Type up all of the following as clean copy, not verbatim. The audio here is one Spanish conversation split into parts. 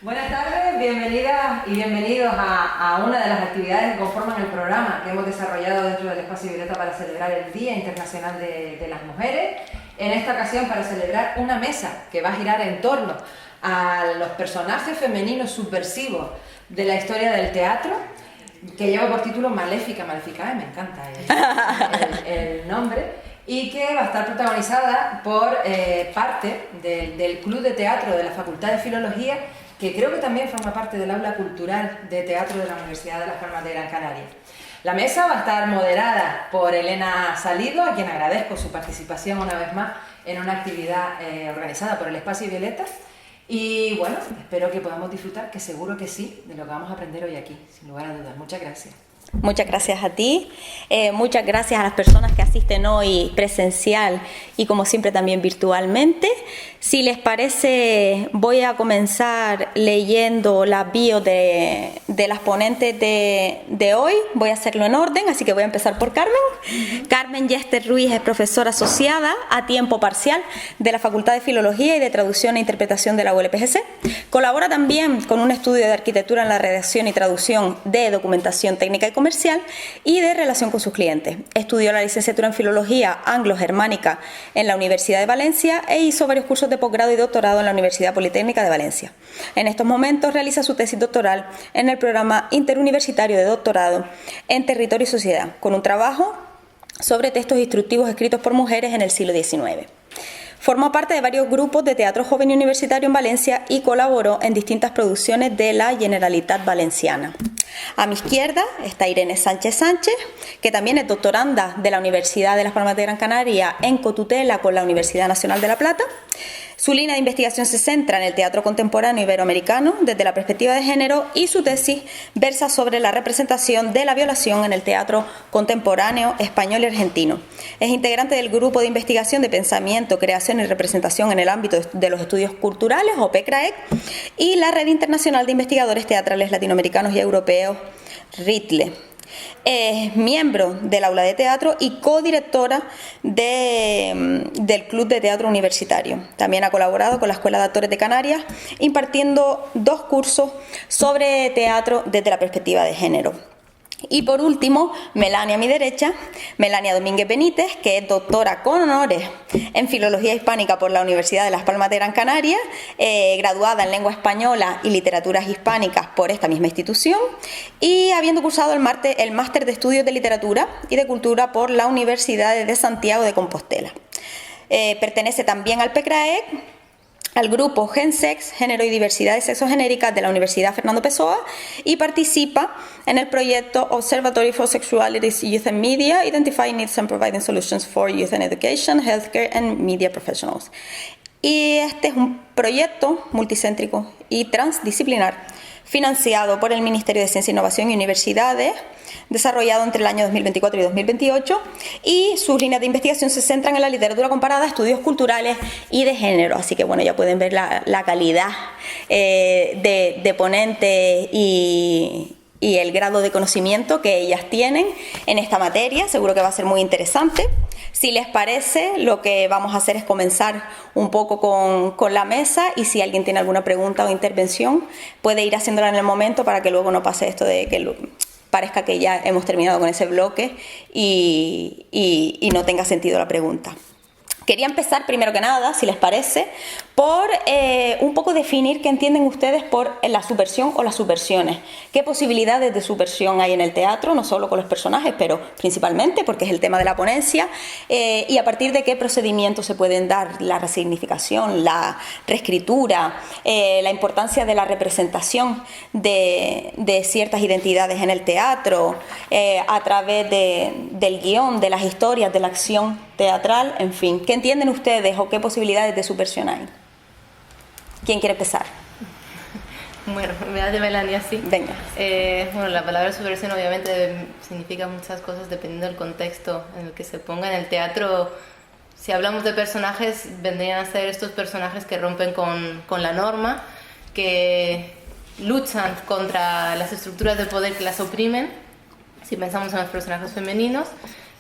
Buenas tardes, bienvenidas y bienvenidos a una de las actividades que conforman el programa que hemos desarrollado dentro del Espacio Violeta para celebrar el Día Internacional de las Mujeres. En esta ocasión para celebrar una mesa que va a girar en torno a los personajes femeninos subversivos de la historia del teatro, que lleva por título Maléfica, Maléfica, me encanta el nombre, y que va a estar protagonizada por parte del Club de Teatro de la Facultad de Filología, que creo que también forma parte del aula cultural de teatro de la Universidad de Las Palmas de Gran Canaria. La mesa va a estar moderada por Elena Salido, a quien agradezco su participación una vez más en una actividad organizada por el Espacio Violeta. Y bueno, espero que podamos disfrutar, que seguro que sí, de lo que vamos a aprender hoy aquí, sin lugar a dudas. Muchas gracias. Muchas gracias a ti, muchas gracias a las personas que asisten hoy presencial y como siempre también virtualmente. Si les parece, voy a comenzar leyendo las bios de las ponentes de hoy. Voy a hacerlo en orden, así que voy a empezar por Carmen. Carmen Yester Ruiz es profesora asociada a tiempo parcial de la Facultad de Filología y de Traducción e Interpretación de la ULPGC. Colabora también con un estudio de arquitectura en la redacción y traducción de documentación técnica y comercial y de relación con sus clientes. Estudió la licenciatura en Filología Anglo-Germánica en la Universidad de Valencia e hizo varios cursos de posgrado y doctorado en la Universidad Politécnica de Valencia. En estos momentos realiza su tesis doctoral en el programa interuniversitario de doctorado en Territorio y Sociedad, con un trabajo sobre textos instructivos escritos por mujeres en el siglo XIX. Formó parte de varios grupos de teatro joven y universitario en Valencia y colaboró en distintas producciones de la Generalitat Valenciana. A mi izquierda está Irene Sánchez Sánchez, que también es doctoranda de la Universidad de Las Palmas de Gran Canaria en cotutela con la Universidad Nacional de La Plata. Su línea de investigación se centra en el teatro contemporáneo iberoamericano desde la perspectiva de género y su tesis versa sobre la representación de la violación en el teatro contemporáneo español y argentino. Es integrante del Grupo de Investigación de Pensamiento, Creación y Representación en el ámbito de los estudios culturales, o PECRAEC, y la Red Internacional de Investigadores Teatrales Latinoamericanos y Europeos, RITLE. Es miembro del aula de teatro y codirectora del Club de Teatro Universitario. También ha colaborado con la Escuela de Actores de Canarias, impartiendo 2 cursos sobre teatro desde la perspectiva de género. Y por último, Melania a mi derecha, Melania Domínguez Benítez, que es doctora con honores en Filología Hispánica por la Universidad de Las Palmas de Gran Canaria, graduada en Lengua Española y Literaturas Hispánicas por esta misma institución, y habiendo cursado el Máster de Estudios de Literatura y de Cultura por la Universidad de Santiago de Compostela. Pertenece también al PECRAEC, al grupo GenSex, Género y Diversidad de Sexogenéricas de la Universidad Fernando Pessoa, y participa en el proyecto Observatory for Sexualities, Youth and Media, Identifying Needs and Providing Solutions for Youth and Education, Healthcare and Media Professionals. Y este es un proyecto multicéntrico y transdisciplinar financiado por el Ministerio de Ciencia, Innovación y Universidades, desarrollado entre el año 2024 y 2028, y sus líneas de investigación se centran en la literatura comparada, estudios culturales y de género. Así que bueno, ya pueden ver la calidad de ponentes y el grado de conocimiento que ellas tienen en esta materia. Seguro que va a ser muy interesante. Si les parece, lo que vamos a hacer es comenzar un poco con la mesa, y si alguien tiene alguna pregunta o intervención puede ir haciéndola en el momento para que luego no pase esto de que parezca que ya hemos terminado con ese bloque y no tenga sentido la pregunta. Quería empezar, primero que nada, si les parece, por un poco definir qué entienden ustedes por la subversión o las subversiones. ¿Qué posibilidades de subversión hay en el teatro? No solo con los personajes, pero principalmente, porque es el tema de la ponencia, y a partir de qué procedimientos se pueden dar la resignificación, la reescritura, la importancia de la representación de ciertas identidades en el teatro, a través del guión, de las historias, de la acción teatral, en fin. ¿Qué entienden ustedes o qué posibilidades de subversión hay? ¿Quién quiere empezar? Bueno, me da de Melania, sí. Venga. Bueno, la palabra subversión obviamente significa muchas cosas dependiendo del contexto en el que se ponga. En el teatro, si hablamos de personajes, vendrían a ser estos personajes que rompen con la norma, que luchan contra las estructuras de poder que las oprimen, si pensamos en los personajes femeninos.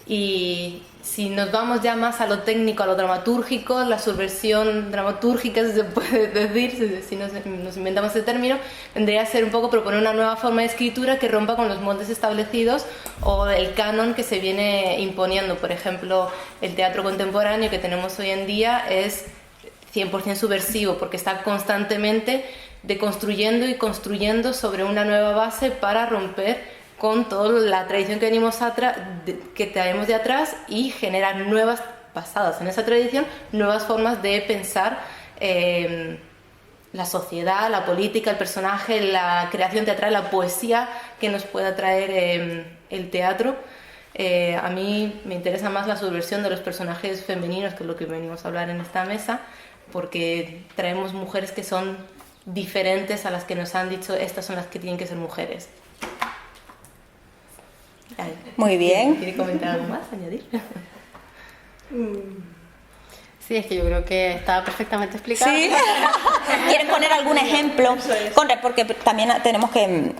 Y si nos vamos ya más a lo técnico, a lo dramatúrgico, la subversión dramatúrgica, si se puede decir, si nos inventamos ese término, vendría a ser un poco proponer una nueva forma de escritura que rompa con los moldes establecidos o el canon que se viene imponiendo. Por ejemplo, el teatro contemporáneo que tenemos hoy en día es 100% subversivo porque está constantemente deconstruyendo y construyendo sobre una nueva base para romper con toda la tradición que que traemos de atrás y generar nuevas, basadas en esa tradición, nuevas formas de pensar la sociedad, la política, el personaje, la creación teatral, la poesía que nos pueda traer el teatro. A mí me interesa más la subversión de los personajes femeninos, que es lo que venimos a hablar en esta mesa, porque traemos mujeres que son diferentes a las que nos han dicho estas son las que tienen que ser mujeres. Muy bien. ¿Quiere comentar algo más, añadir? Sí, es que yo creo que estaba perfectamente explicado. ¿Sí? ¿Quieres poner algún ejemplo? Porque también tenemos que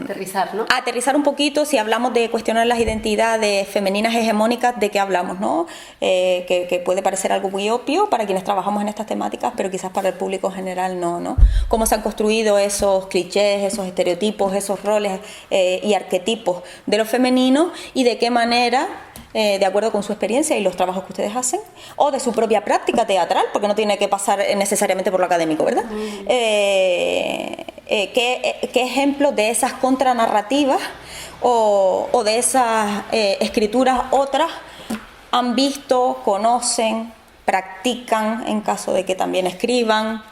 Aterrizar, ¿no? aterrizar un poquito. Si hablamos de cuestionar las identidades femeninas hegemónicas, ¿de qué hablamos, no? Que puede parecer algo muy obvio para quienes trabajamos en estas temáticas, pero quizás para el público en general no. ¿Cómo se han construido esos clichés, esos estereotipos, esos roles y arquetipos de lo femenino y de qué manera, de acuerdo con su experiencia y los trabajos que ustedes hacen, o de su propia práctica teatral, porque no tiene que pasar necesariamente por lo académico, ¿verdad? ¿Qué ejemplos de esas contranarrativas o de esas escrituras otras han visto, conocen, practican en caso de que también escriban?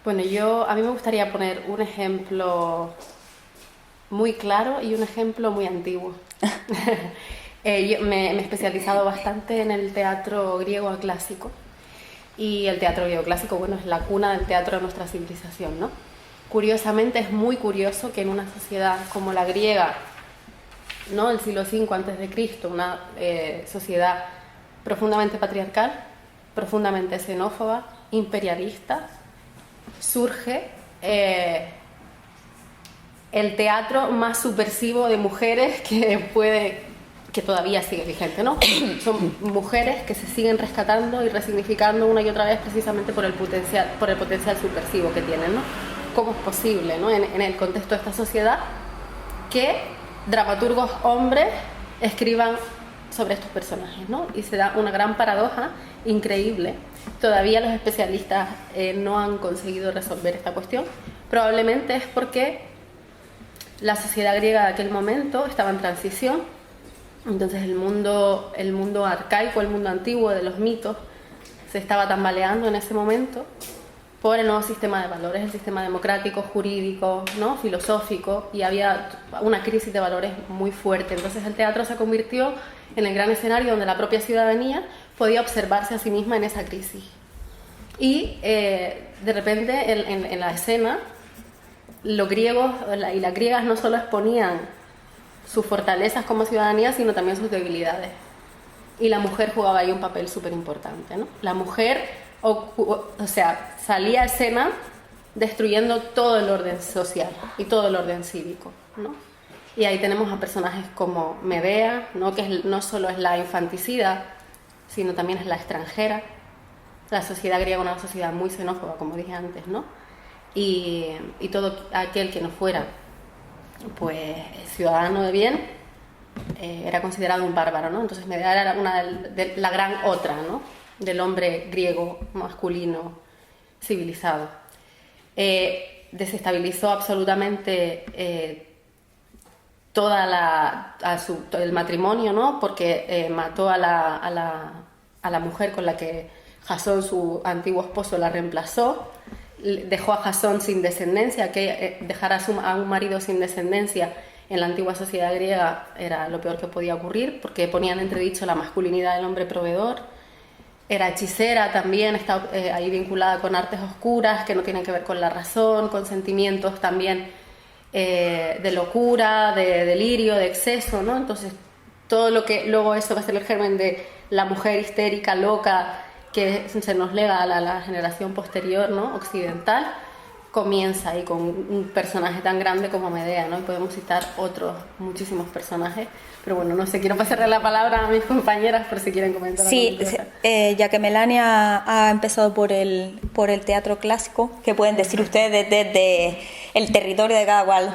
Bueno, a mí me gustaría poner un ejemplo muy claro y un ejemplo muy antiguo. Yo me he especializado bastante en el teatro griego clásico, y el teatro griego clásico, bueno, es la cuna del teatro de nuestra civilización, ¿no? Curiosamente, es muy curioso que en una sociedad como la griega, ¿no?, del siglo V a.C., una sociedad profundamente patriarcal, profundamente xenófoba, imperialista, surge el teatro más subversivo de mujeres que todavía sigue vigente, ¿no? Son mujeres que se siguen rescatando y resignificando una y otra vez precisamente por el potencial subversivo que tienen, ¿no? ¿Cómo es posible, ¿no?, en el contexto de esta sociedad, que dramaturgos hombres escriban sobre estos personajes, ¿no? Y se da una gran paradoja increíble. Todavía los especialistas no han conseguido resolver esta cuestión. Probablemente es porque la sociedad griega de aquel momento estaba en transición. Entonces el mundo arcaico, el mundo antiguo de los mitos, se estaba tambaleando en ese momento por el nuevo sistema de valores, el sistema democrático, jurídico, ¿no?, filosófico, y había una crisis de valores muy fuerte. Entonces el teatro se convirtió en el gran escenario donde la propia ciudadanía podía observarse a sí misma en esa crisis. Y de repente en la escena, los griegos y las griegas no solo exponían sus fortalezas como ciudadanía, sino también sus debilidades. Y la mujer jugaba ahí un papel súper importante, ¿no? La mujer, salía a escena destruyendo todo el orden social y todo el orden cívico, ¿no? Y ahí tenemos a personajes como Medea, ¿no?, que no solo es la infanticida, sino también es la extranjera. La sociedad griega era una sociedad muy xenófoba, como dije antes, ¿no? Y todo aquel que no fuera, pues, ciudadano de bien, era considerado un bárbaro, ¿no? Entonces Medea era la gran otra, ¿no?, del hombre griego masculino civilizado. Desestabilizó absolutamente el matrimonio, ¿no?, porque mató a la mujer con la que Jasón, su antiguo esposo, la reemplazó. Dejó a Jasón sin descendencia, que dejar a un marido sin descendencia en la antigua sociedad griega era lo peor que podía ocurrir, porque ponían en entredicho la masculinidad del hombre proveedor. Era hechicera también, está ahí vinculada con artes oscuras que no tienen que ver con la razón, con sentimientos también de locura, de delirio, de exceso, ¿no? Entonces todo lo que luego eso va a ser el germen de la mujer histérica, loca, que se nos lega a la generación posterior, ¿no?, occidental, comienza ahí con un personaje tan grande como Medea, ¿no? Y podemos citar otros muchísimos personajes, pero bueno, no sé, quiero pasarle la palabra a mis compañeras por si quieren comentar. Sí, ya que Melania ha empezado por el teatro clásico, ¿qué pueden decir ustedes desde el territorio de cada cual?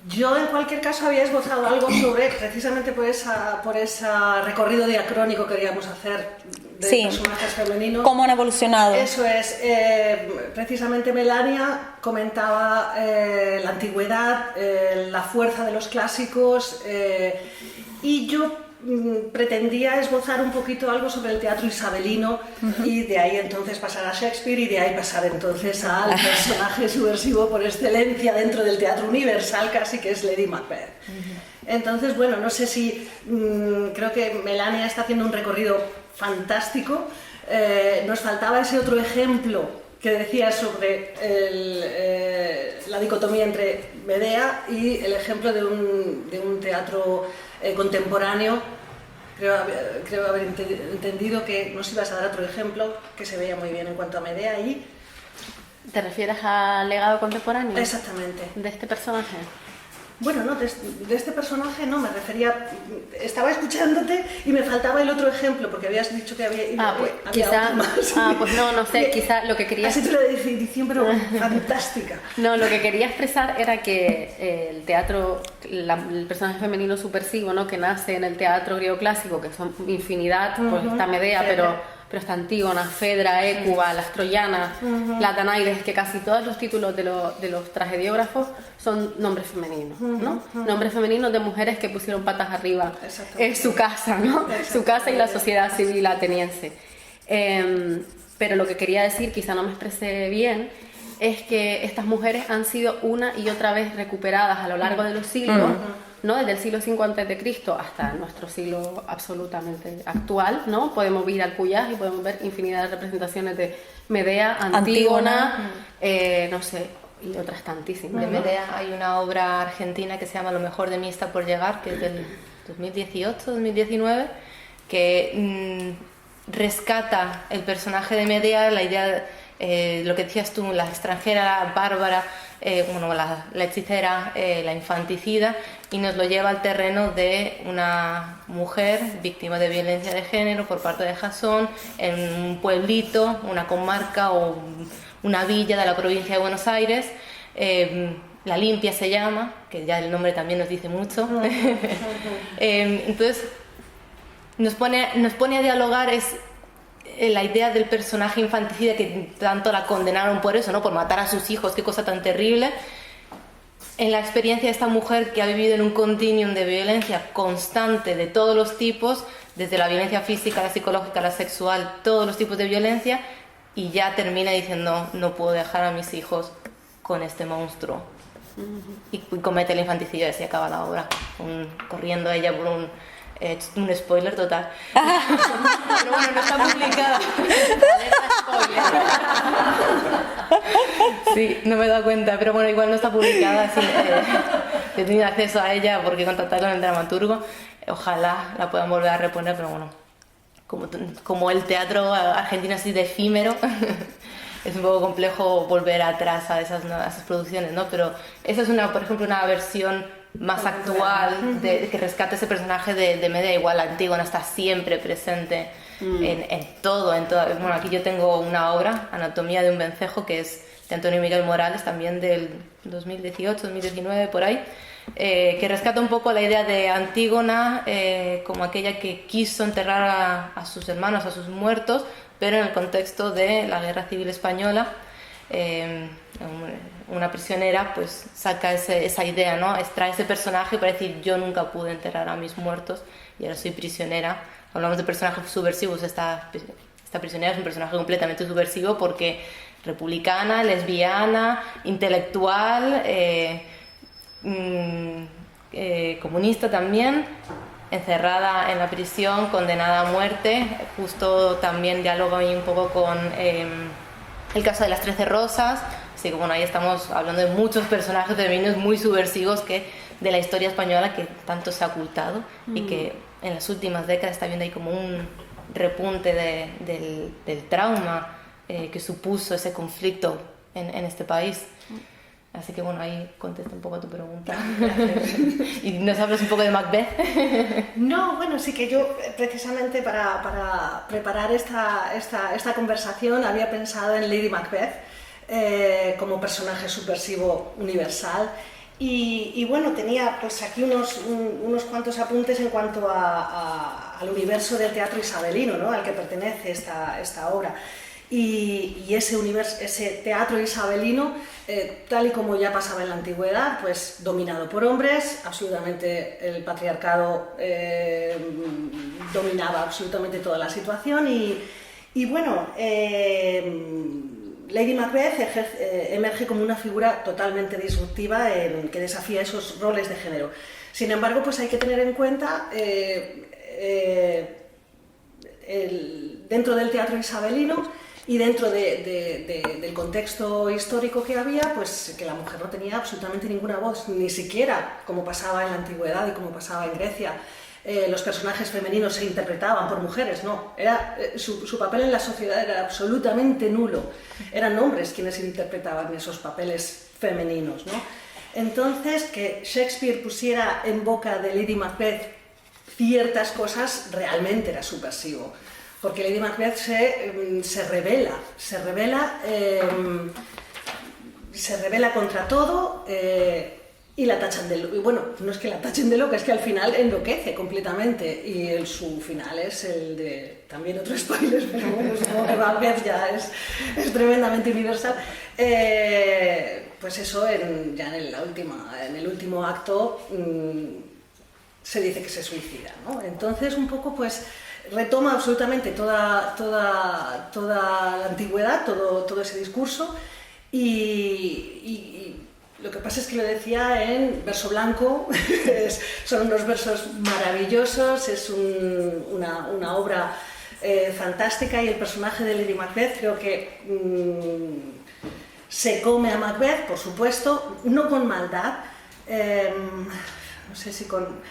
Yo en cualquier caso había esbozado algo sobre, precisamente por ese recorrido diacrónico que queríamos hacer de personajes femeninos. ¿Cómo han evolucionado? Eso es, precisamente Melania comentaba la antigüedad, la fuerza de los clásicos, y yo pretendía esbozar un poquito algo sobre el teatro isabelino, y de ahí entonces pasar a Shakespeare y de ahí pasar entonces al personaje subversivo por excelencia dentro del teatro universal casi, que es Lady Macbeth. Entonces, bueno, no sé si creo que Melania está haciendo un recorrido fantástico. Nos faltaba ese otro ejemplo que decía sobre la dicotomía entre Medea y el ejemplo de un teatro contemporáneo. Creo haber entendido que nos ibas a dar otro ejemplo que se veía muy bien en cuanto a Medea y... ¿Te refieres al legado contemporáneo? Exactamente. ¿De este personaje? Bueno, no, de este personaje no, me refería... Estaba escuchándote y me faltaba el otro ejemplo, porque habías dicho que había pues había quizá, otro más. pues no sé, quizá lo que quería... Has hecho la definición, pero fantástica. No, lo que quería expresar era que el teatro, el personaje femenino subversivo, ¿no? Que nace en el teatro griego clásico, que son infinidad, pues está Medea, pero está Antígona, Fedra, Écuba, las troyanas, la Danaides, que casi todos los títulos de los tragediógrafos son nombres femeninos, ¿no? Nombres femeninos de mujeres que pusieron patas arriba en su casa, ¿no? Su casa y la sociedad civil ateniense. Pero lo que quería decir, quizá no me expresé bien, es que estas mujeres han sido una y otra vez recuperadas a lo largo de los siglos, ¿no? Desde el siglo V a.C. hasta nuestro siglo absolutamente actual, ¿no? Podemos ir al Cuyás y podemos ver infinidad de representaciones de Medea, Antígona, no sé, y otras tantísimas. De Medea hay una obra argentina que se llama Lo mejor de mí está por llegar, que es del 2018-2019, que rescata el personaje de Medea, la idea, lo que decías tú, la extranjera, la bárbara, la hechicera, la infanticida, y nos lo lleva al terreno de una mujer víctima de violencia de género por parte de Jasón en un pueblito, una comarca o una villa de la provincia de Buenos Aires. La Limpia se llama, que ya el nombre también nos dice mucho. Entonces nos pone a dialogar la idea del personaje infanticida, que tanto la condenaron por eso, ¿no? Por matar a sus hijos, qué cosa tan terrible. En la experiencia de esta mujer que ha vivido en un continuum de violencia constante de todos los tipos, desde la violencia física, la psicológica, la sexual, todos los tipos de violencia, y ya termina diciendo, no puedo dejar a mis hijos con este monstruo. Y comete el infanticidio y así acaba la obra, corriendo ella por un spoiler total. Pero bueno, no está publicada. Sí, no me he dado cuenta, pero bueno, igual no está publicada, así he tenido acceso a ella porque he contactado con el dramaturgo. Ojalá la puedan volver a reponer, pero bueno, como el teatro argentino así de efímero, es un poco complejo volver atrás a esas producciones, ¿no? Pero esa es por ejemplo, una versión más actual que rescata ese personaje de Medea. Igual Antígona está siempre presente en todo. Bueno, aquí yo tengo una obra, Anatomía de un vencejo, que es de Antonio Miguel Morales, también del 2018, 2019, por ahí, que rescata un poco la idea de Antígona como aquella que quiso enterrar a sus hermanos, a sus muertos, pero en el contexto de la Guerra Civil Española. Una prisionera pues saca esa idea, ¿no? Extrae ese personaje para decir, yo nunca pude enterrar a mis muertos y ahora soy prisionera. Hablamos de personajes subversivos. Esta prisionera es un personaje completamente subversivo porque republicana, lesbiana, intelectual, comunista también, encerrada en la prisión, condenada a muerte. Justo también dialoga ahí un poco con el caso de las 13 rosas. Así que bueno, ahí estamos hablando de muchos personajes femeninos muy subversivos de la historia española, que tanto se ha ocultado y que en las últimas décadas está viendo ahí como un repunte del trauma que supuso ese conflicto en este país. Así que bueno, ahí contesto un poco a tu pregunta. Y nos hablas un poco de Macbeth. No, bueno, sí que yo precisamente para preparar esta conversación había pensado en Lady Macbeth como personaje subversivo universal. Y bueno, tenía pues aquí unos cuantos apuntes en cuanto al universo del teatro isabelino, ¿no? Al que pertenece esta obra. Y ese teatro isabelino, tal y como ya pasaba en la antigüedad, pues dominado por hombres, absolutamente el patriarcado dominaba absolutamente toda la situación y bueno, Lady Macbeth emerge como una figura totalmente disruptiva que desafía esos roles de género. Sin embargo, pues hay que tener en cuenta dentro del teatro isabelino y dentro del contexto histórico que había, pues que la mujer no tenía absolutamente ninguna voz, ni siquiera como pasaba en la antigüedad y como pasaba en Grecia. Los personajes femeninos se interpretaban por mujeres, no. Su papel en la sociedad era absolutamente nulo. Eran hombres quienes interpretaban esos papeles femeninos, ¿no? Entonces, que Shakespeare pusiera en boca de Lady Macbeth ciertas cosas realmente era subversivo. Porque Lady Macbeth se revela contra todo y la tachan de loca. Bueno, no es que la tachen de loca, es que al final enloquece completamente y su final es el de... También otro spoiler, pero bueno, supongo que Macbeth ya es tremendamente universal. Pues eso, ya en el último acto se dice que se suicida, ¿no? Entonces un poco pues... retoma absolutamente toda la antigüedad, todo ese discurso y lo que pasa es que lo decía en verso blanco, son unos versos maravillosos, es una obra fantástica y el personaje de Lady Macbeth creo que se come a Macbeth, por supuesto, no con maldad, no sé si con...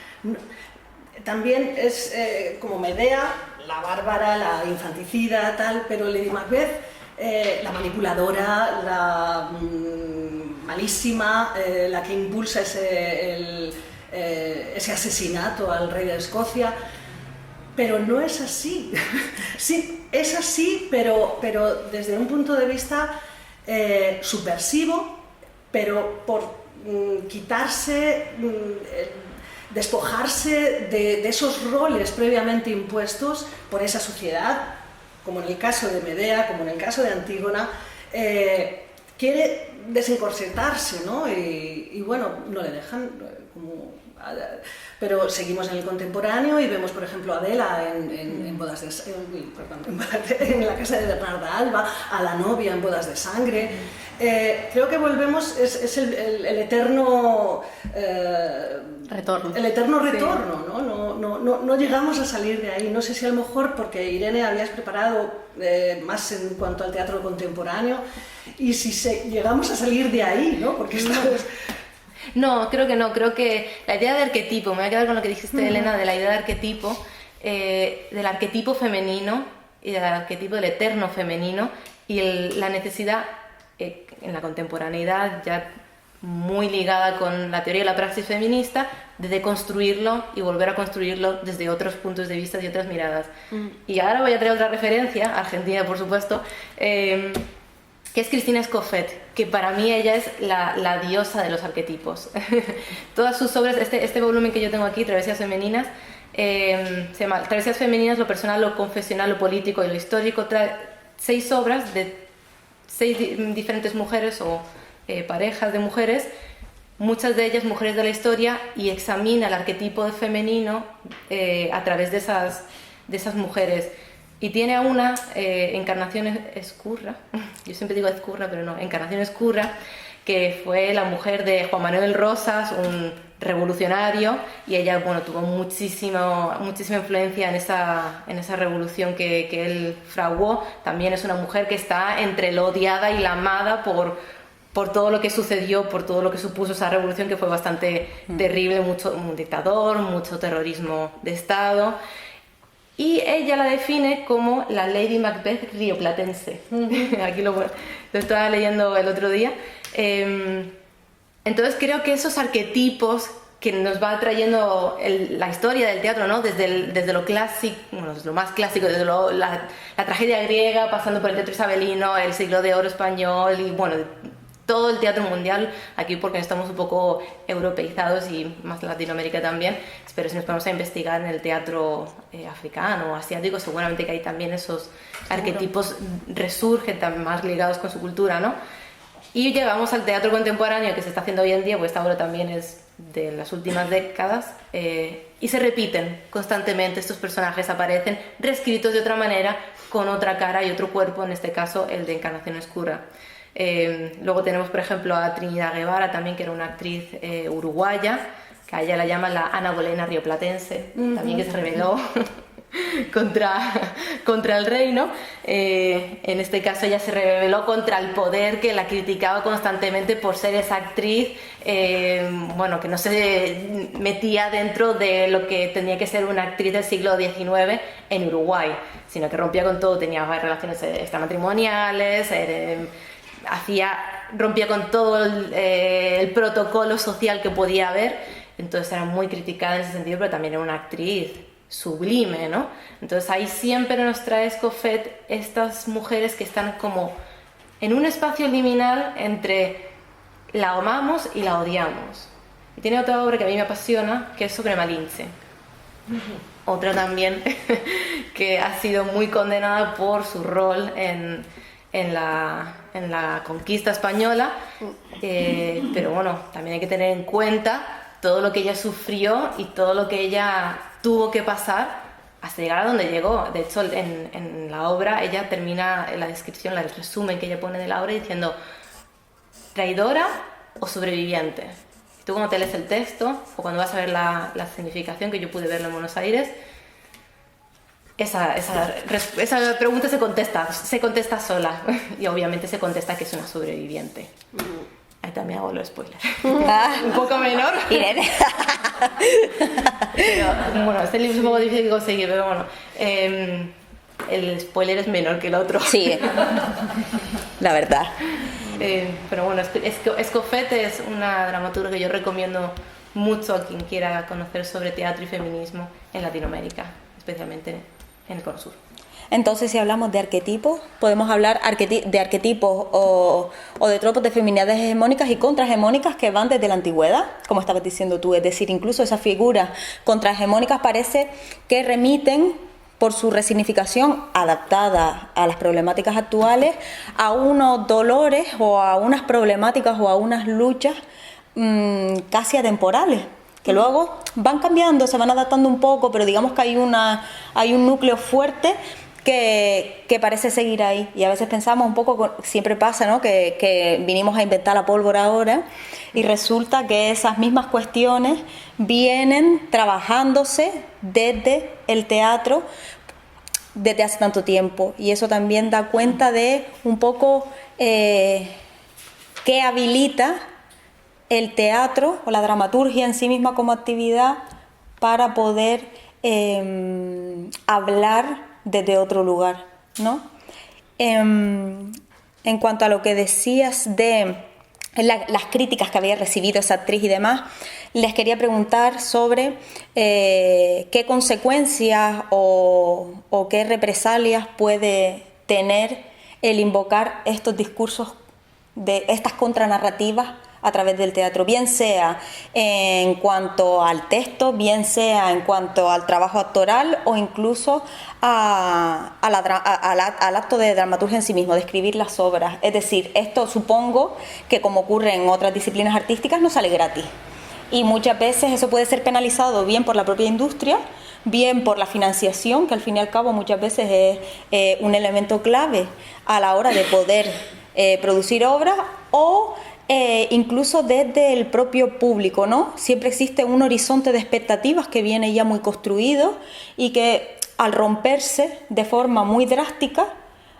También es como Medea, la bárbara, la infanticida, tal, pero Lady Macbeth, la manipuladora, la malísima, la que impulsa ese asesinato al rey de Escocia, pero no es así. Sí, es así, pero desde un punto de vista subversivo, pero por quitarse... despojarse de esos roles previamente impuestos por esa sociedad, como en el caso de Medea, como en el caso de Antígona, quiere desencorsetarse, ¿no? Y bueno, no le dejan, pero seguimos en el contemporáneo y vemos, por ejemplo, a Adela en la casa de Bernarda Alba, a la novia en Bodas de Sangre. Creo que volvemos, es el eterno retorno. El eterno retorno, sí. No llegamos a salir de ahí. No sé si a lo mejor porque Irene habías preparado más en cuanto al teatro contemporáneo y si llegamos a salir de ahí, ¿no? Porque estamos... No, creo que no. Creo que la idea de arquetipo, me voy a quedar con lo que dijiste, Elena, de la idea de arquetipo, del arquetipo femenino y del arquetipo del eterno femenino y la necesidad en la contemporaneidad ya muy ligada con la teoría de la praxis feminista, de deconstruirlo y volver a construirlo desde otros puntos de vista y otras miradas. Y ahora voy a traer otra referencia, Argentina por supuesto, que es Cristina Escofet, que para mí ella es la diosa de los arquetipos. Todas sus obras, este volumen que yo tengo aquí, Travesías Femeninas, se llama Travesías Femeninas, lo personal, lo confesional, lo político y lo histórico, trae 6 obras de 6 diferentes mujeres o parejas de mujeres, muchas de ellas mujeres de la historia, y examina el arquetipo femenino a través de esas mujeres. Y tiene a una, Encarnación Ezcurra, yo siempre digo Ezcurra, pero no, Encarnación Ezcurra, que fue la mujer de Juan Manuel Rosas, un revolucionario, y ella, bueno, tuvo muchísima influencia en esa revolución que él fraguó. También es una mujer que está entre la odiada y la amada por todo lo que sucedió, por todo lo que supuso esa revolución, que fue bastante terrible, un dictador, mucho terrorismo de Estado. y ella la define como la Lady Macbeth rioplatense. Aquí lo estaba leyendo el otro día. Entonces creo que esos arquetipos que nos va trayendo la historia del teatro, ¿no? Desde lo clásico, bueno, desde lo más clásico, desde la tragedia griega, pasando por el teatro isabelino, el siglo de oro español y bueno, todo el teatro mundial, aquí porque estamos un poco europeizados y más Latinoamérica también, pero si nos ponemos a investigar en el teatro africano o asiático, seguramente que hay también esos arquetipos resurgen también más ligados con su cultura, ¿no? Y llegamos al teatro contemporáneo que se está haciendo hoy en día, pues esta obra también es de las últimas décadas, y se repiten constantemente, estos personajes aparecen reescritos de otra manera, con otra cara y otro cuerpo, en este caso el de Encarnación Oscura. Luego tenemos, por ejemplo, a Trinidad Guevara, también, que era una actriz uruguaya, que a ella la llaman la Ana Bolena rioplatense, también, que se rebeló contra el rey, ¿no? En este caso ella se rebeló contra el poder que la criticaba constantemente por ser esa actriz, bueno, que no se metía dentro de lo que tenía que ser una actriz del siglo XIX en Uruguay, sino que rompía con todo, tenía relaciones extramatrimoniales, rompía con todo el protocolo social que podía haber, entonces era muy criticada en ese sentido, pero también era una actriz sublime, ¿no? Entonces ahí siempre nos trae Escofet estas mujeres que están como en un espacio liminal entre la amamos y la odiamos. Y tiene otra obra que a mí me apasiona, que es sobre Malinche. Otra también que ha sido muy condenada por su rol en la conquista española, pero bueno, también hay que tener en cuenta todo lo que ella sufrió y todo lo que ella tuvo que pasar hasta llegar a donde llegó. De hecho, en la obra ella termina la descripción, el resumen que ella pone de la obra diciendo traidora o sobreviviente. Y tú cuando te lees el texto o cuando vas a ver la significación, que yo pude verlo en Buenos Aires, esa pregunta se contesta sola, y obviamente se contesta que es una sobreviviente. Ahí también hago los spoilers. Un poco menor. Irene. Pero, bueno, este libro es un poco difícil de conseguir, pero bueno, el spoiler es menor que el otro. Sí, la verdad. Pero bueno, Escofet es una dramaturga que yo recomiendo mucho a quien quiera conocer sobre teatro y feminismo en Latinoamérica, especialmente en el Cono Sur. Entonces, si hablamos de arquetipos, podemos hablar de arquetipos o de tropos de feminidades hegemónicas y contrahegemónicas que van desde la antigüedad, como estabas diciendo tú. Es decir, incluso esas figuras contrahegemónicas parece que remiten, por su resignificación adaptada a las problemáticas actuales, a unos dolores o a unas problemáticas o a unas luchas casi atemporales, que luego van cambiando, se van adaptando un poco, pero digamos que hay un núcleo fuerte que parece seguir ahí. Y a veces pensamos un poco, siempre pasa, ¿no?, que vinimos a inventar la pólvora ahora, y resulta que esas mismas cuestiones vienen trabajándose desde el teatro desde hace tanto tiempo, y eso también da cuenta de un poco qué habilita el teatro o la dramaturgia en sí misma como actividad para poder hablar desde otro lugar, ¿no? En cuanto a lo que decías de las críticas que había recibido esa actriz y demás, les quería preguntar sobre qué consecuencias o qué represalias puede tener el invocar estos discursos, de estas contranarrativas a través del teatro, bien sea en cuanto al texto, bien sea en cuanto al trabajo actoral o incluso al acto de dramaturgia en sí mismo, de escribir las obras. Es decir, esto supongo que, como ocurre en otras disciplinas artísticas, no sale gratis. Y muchas veces eso puede ser penalizado bien por la propia industria, bien por la financiación, que al fin y al cabo muchas veces es un elemento clave a la hora de poder producir obras, o incluso desde el propio público, ¿no? Siempre existe un horizonte de expectativas que viene ya muy construido y que, al romperse de forma muy drástica,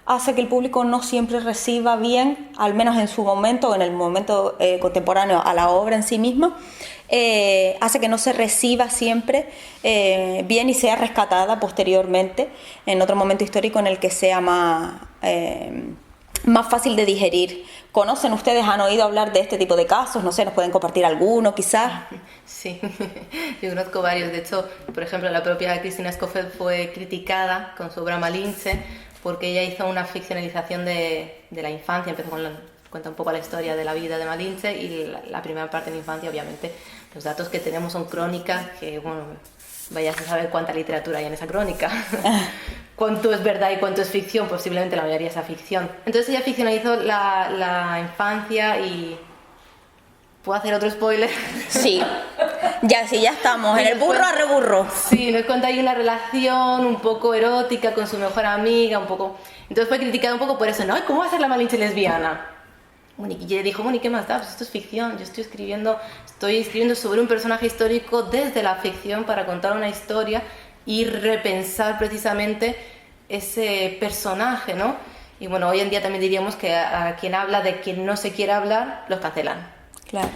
hace que el público no siempre reciba bien, al menos en su momento o en el momento contemporáneo a la obra en sí misma, hace que no se reciba siempre bien y sea rescatada posteriormente en otro momento histórico en el que sea más fácil de digerir. ¿Conocen ustedes, han oído hablar de este tipo de casos? No sé, ¿nos pueden compartir alguno quizás? Sí, yo conozco varios. De hecho, por ejemplo, la propia Cristina Scofield fue criticada con su obra Malinche porque ella hizo una ficcionalización de la infancia. Cuenta un poco la historia de la vida de Malinche y la primera parte de la infancia, obviamente, los datos que tenemos son crónicas que, bueno, vayas a saber cuánta literatura hay en esa crónica. Cuánto es verdad y cuánto es ficción, posiblemente la mayoría sea ficción. Entonces ella ficcionalizó la infancia y... ¿Puedo hacer otro spoiler? Sí, ya estamos, en el burro a reburro. Sí, nos cuenta ahí una relación un poco erótica con su mejor amiga, un poco... Entonces fue criticada un poco por eso, ¿no? ¿Cómo va a ser la Malinche lesbiana? Bueno, y ella dijo, bueno, ¿y qué más da? Pues esto es ficción, yo estoy escribiendo sobre un personaje histórico desde la ficción para contar una historia y repensar precisamente ese personaje, ¿no? Y bueno, hoy en día también diríamos que a quien habla de quien no se quiere hablar, los cancelan. Claro.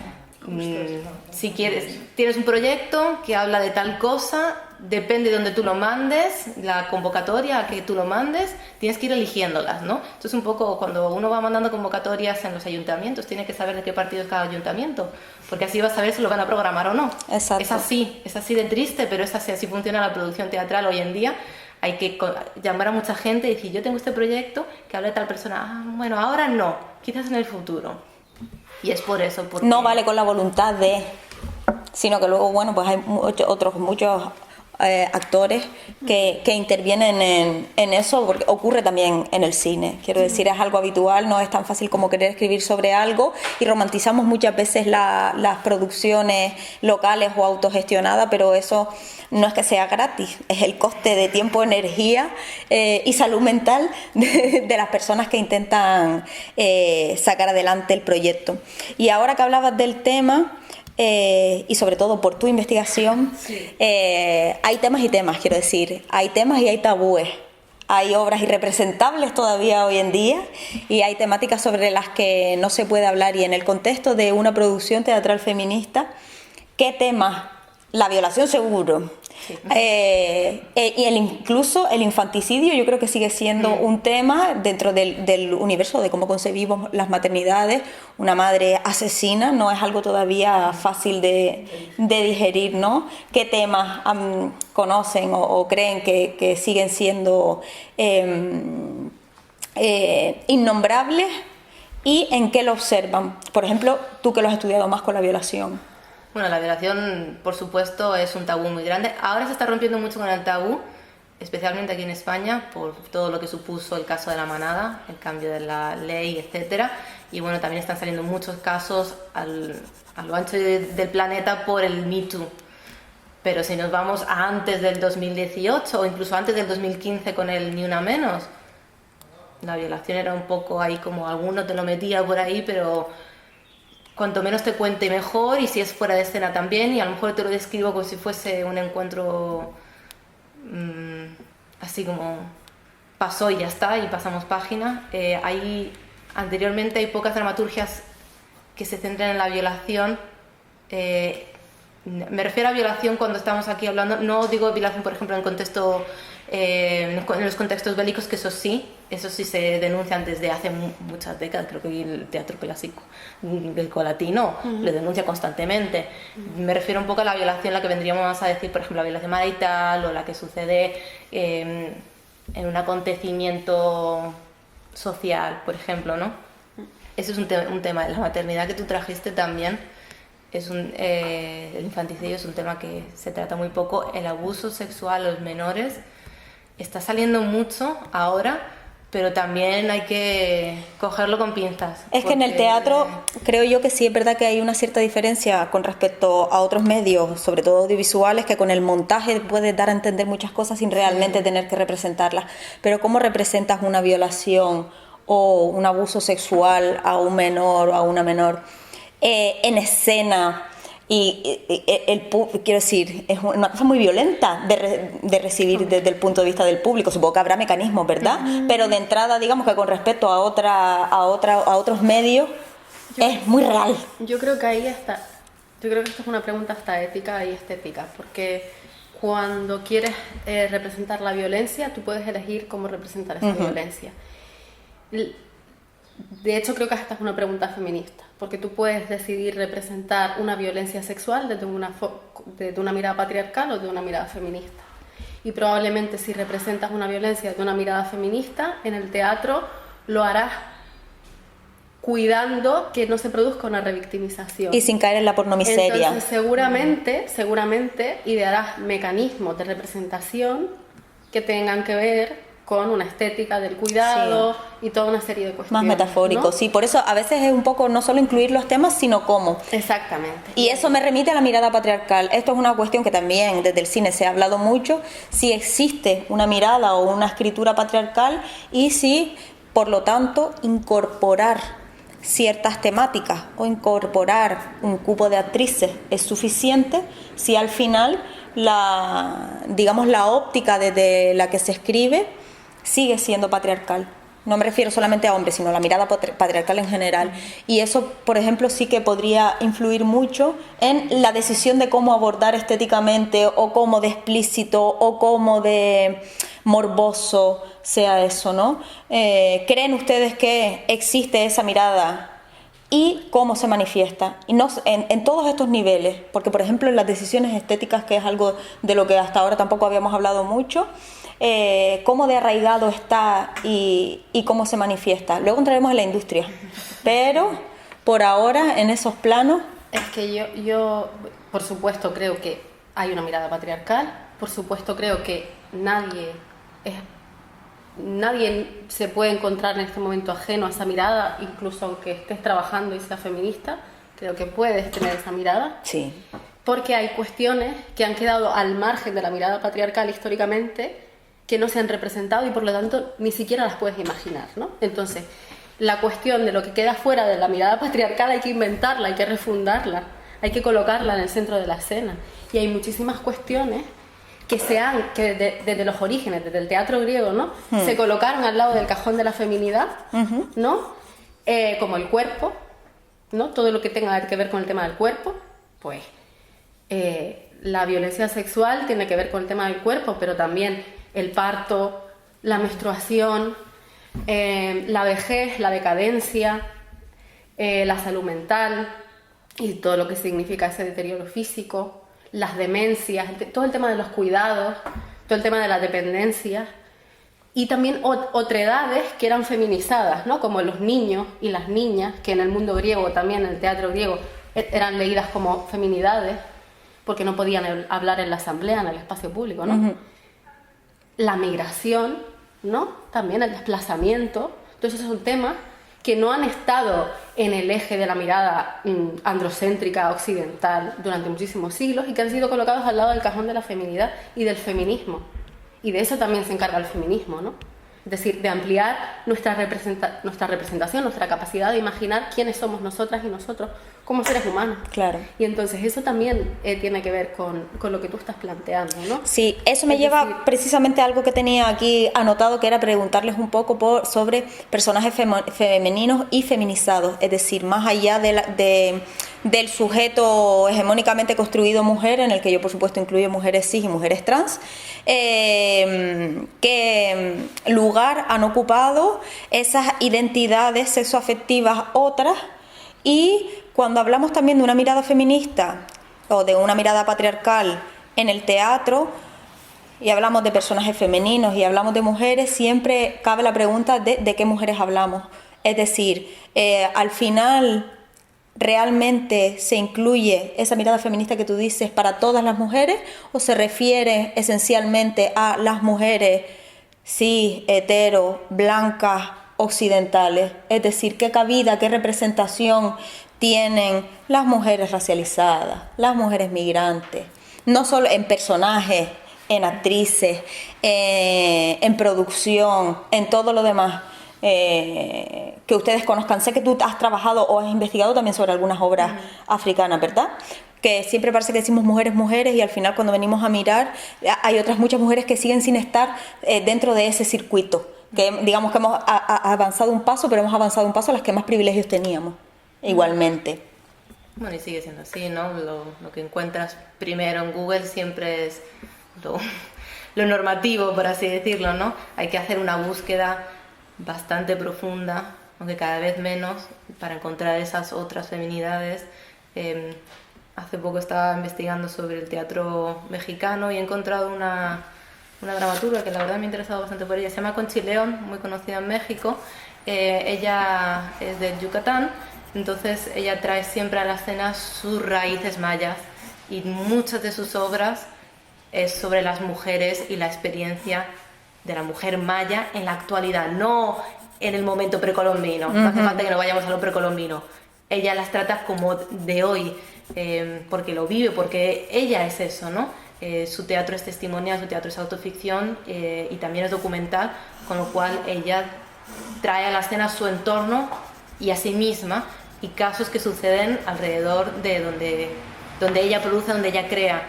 Si tienes un proyecto que habla de tal cosa, depende de donde tú lo mandes, la convocatoria a que tú lo mandes, tienes que ir eligiéndolas, ¿no? Entonces un poco cuando uno va mandando convocatorias en los ayuntamientos, tiene que saber de qué partido es cada ayuntamiento, porque así vas a saber si lo van a programar o no. Exacto. Es así de triste, pero es así funciona la producción teatral hoy en día. Hay que llamar a mucha gente y decir, yo tengo este proyecto que habla de tal persona, bueno, ahora no, quizás en el futuro. Y es por eso. Porque... No vale con la voluntad de... Sino que luego, bueno, pues hay muchos actores que intervienen en eso, porque ocurre también en el cine. Quiero decir, es algo habitual, no es tan fácil como querer escribir sobre algo y romantizamos muchas veces las producciones locales o autogestionadas, pero eso no es que sea gratis, es el coste de tiempo, energía y salud mental de las personas que intentan sacar adelante el proyecto. Y ahora que hablabas del tema... y sobre todo por tu investigación, sí. Hay temas y temas, quiero decir, hay temas y hay tabúes, hay obras irrepresentables todavía hoy en día y hay temáticas sobre las que no se puede hablar, y en el contexto de una producción teatral feminista, ¿qué temas? La violación seguro. Sí. Y incluso el infanticidio yo creo que sigue siendo un tema dentro del universo de cómo concebimos las maternidades. Una madre asesina no es algo todavía fácil de digerir, ¿no? ¿Qué temas conocen o creen que siguen siendo innombrables y en qué lo observan? Por ejemplo, tú que lo has estudiado más con la violación. Bueno, la violación, por supuesto, es un tabú muy grande. Ahora se está rompiendo mucho con el tabú, especialmente aquí en España, por todo lo que supuso el caso de la manada, el cambio de la ley, etcétera. Y bueno, también están saliendo muchos casos a lo ancho del planeta por el Me Too. Pero si nos vamos a antes del 2018 o incluso antes del 2015 con el Ni Una Menos, la violación era un poco ahí como alguno te lo metía por ahí, pero... cuanto menos te cuente mejor, y si es fuera de escena también, y a lo mejor te lo describo como si fuese un encuentro así como pasó y ya está, y pasamos página. Anteriormente hay pocas dramaturgias que se centren en la violación. Me refiero a violación cuando estamos aquí hablando, no digo violación por ejemplo en contexto... en los contextos bélicos, que eso sí se denuncian desde hace muchas décadas. Creo que el teatro clásico grecolatino lo denuncia constantemente. Me refiero un poco a la violación, la que vendríamos a decir, por ejemplo, la violación marital o la que sucede en un acontecimiento social, por ejemplo, ¿no? Ese es un tema. La maternidad que tú trajiste también el infanticidio es un tema que se trata muy poco. El abuso sexual a los menores está saliendo mucho ahora, pero también hay que cogerlo con pinzas. Es que en el teatro creo yo que sí es verdad que hay una cierta diferencia con respecto a otros medios, sobre todo audiovisuales, que con el montaje puedes dar a entender muchas cosas sin realmente tener que representarlas. Pero ¿cómo representas una violación o un abuso sexual a un menor o a una menor en escena? quiero decir, es una cosa muy violenta de recibir desde el punto de vista del público. Supongo que habrá mecanismos, ¿verdad? Pero de entrada, digamos que con respecto a otros medios, es muy real. Yo creo que ahí está. Yo creo que esto es una pregunta hasta ética y estética, porque cuando quieres representar la violencia, tú puedes elegir cómo representar esa violencia. De hecho, creo que esta es una pregunta feminista, porque tú puedes decidir representar una violencia sexual desde una mirada patriarcal o de una mirada feminista. Y probablemente si representas una violencia de una mirada feminista, en el teatro lo harás cuidando que no se produzca una revictimización. Y sin caer en la pornomiseria. Entonces, seguramente idearás mecanismos de representación que tengan que ver con una estética del cuidado y toda una serie de cuestiones. Más metafóricos, ¿no? Sí, por eso a veces es un poco no solo incluir los temas, sino cómo. Exactamente. Y eso me remite a la mirada patriarcal. Esto es una cuestión que también desde el cine se ha hablado mucho, si existe una mirada o una escritura patriarcal y si, por lo tanto, incorporar ciertas temáticas o incorporar un cupo de actrices es suficiente, si al final la óptica desde la que se escribe sigue siendo patriarcal. No me refiero solamente a hombres, sino a la mirada patriarcal en general. Y eso, por ejemplo, sí que podría influir mucho en la decisión de cómo abordar estéticamente o cómo de explícito o cómo de morboso sea eso, ¿no? ¿Creen ustedes que existe esa mirada y cómo se manifiesta? Y no, en todos estos niveles, porque por ejemplo en las decisiones estéticas, que es algo de lo que hasta ahora tampoco habíamos hablado mucho, cómo de arraigado está y cómo se manifiesta. Luego entraremos en la industria, pero por ahora en esos planos... Es que yo por supuesto creo que hay una mirada patriarcal, por supuesto creo que nadie se puede encontrar en este momento ajeno a esa mirada, incluso aunque estés trabajando y seas feminista, creo que puedes tener esa mirada. Sí. Porque hay cuestiones que han quedado al margen de la mirada patriarcal históricamente, que no se han representado y por lo tanto ni siquiera las puedes imaginar, ¿no? Entonces, la cuestión de lo que queda fuera de la mirada patriarcal hay que inventarla, hay que refundarla, hay que colocarla en el centro de la escena. Y hay muchísimas cuestiones que desde los orígenes, desde el teatro griego, ¿no? Se colocaron al lado del cajón de la feminidad, ¿no? Como el cuerpo, ¿no? Todo lo que tenga que ver con el tema del cuerpo, pues la violencia sexual tiene que ver con el tema del cuerpo, pero también el parto, la menstruación, la vejez, la decadencia, la salud mental y todo lo que significa ese deterioro físico, las demencias, todo el tema de los cuidados, todo el tema de la dependencia y también otredades que eran feminizadas, ¿no? Como los niños y las niñas, que en el mundo griego, también en el teatro griego, eran leídas como feminidades porque no podían hablar en la asamblea, en el espacio público, ¿no? La migración, ¿no? También el desplazamiento. Entonces esos son temas que no han estado en el eje de la mirada androcéntrica occidental durante muchísimos siglos y que han sido colocados al lado del cajón de la feminidad y del feminismo. Y de eso también se encarga el feminismo, ¿no? Es decir, de ampliar nuestra representación, nuestra capacidad de imaginar quiénes somos nosotras y nosotros como seres humanos. Claro. Y entonces eso también tiene que ver con lo que tú estás planteando, ¿no? Sí, eso me lleva precisamente a algo que tenía aquí anotado, que era preguntarles un poco sobre personajes femeninos y feminizados, es decir, más allá del sujeto hegemónicamente construido mujer, en el que yo por supuesto incluyo mujeres cis y mujeres trans, qué lugar han ocupado esas identidades sexoafectivas otras. Y cuando hablamos también de una mirada feminista o de una mirada patriarcal en el teatro y hablamos de personajes femeninos y hablamos de mujeres, siempre cabe la pregunta de qué mujeres hablamos. Es decir, al final ¿realmente se incluye esa mirada feminista que tú dices para todas las mujeres o se refiere esencialmente a las mujeres cis, hetero, blancas, occidentales? Es decir, ¿qué cabida, qué representación tienen las mujeres racializadas, las mujeres migrantes? No solo en personajes, en actrices, en producción, en todo lo demás. Que ustedes conozcan. Sé que tú has trabajado o has investigado también sobre algunas obras africanas, ¿verdad? que siempre parece que decimos mujeres, mujeres, y al final cuando venimos a mirar hay otras muchas mujeres que siguen sin estar dentro de ese circuito, que digamos que hemos avanzado un paso, pero hemos avanzado un paso a las que más privilegios teníamos, igualmente. Bueno, y sigue siendo así, ¿no? Lo que encuentras primero en Google siempre es lo normativo, por así decirlo, ¿no? Hay que hacer una búsqueda bastante profunda, aunque cada vez menos, para encontrar esas otras feminidades. Hace poco estaba investigando sobre el teatro mexicano y he encontrado una dramaturga que la verdad me ha interesado bastante por ella. Se llama Conchi León, muy conocida en México. Ella es de Yucatán, entonces ella trae siempre a la escena sus raíces mayas y muchas de sus obras es sobre las mujeres y la experiencia de la mujer maya en la actualidad, no en el momento precolombino. No hace falta que nos vayamos a lo precolombino. Ella las trata como de hoy, porque lo vive, porque ella es eso, ¿no? Su teatro es testimonial, su teatro es autoficción y también es documental, con lo cual ella trae a la escena su entorno y a sí misma y casos que suceden alrededor de donde ella produce, donde ella crea.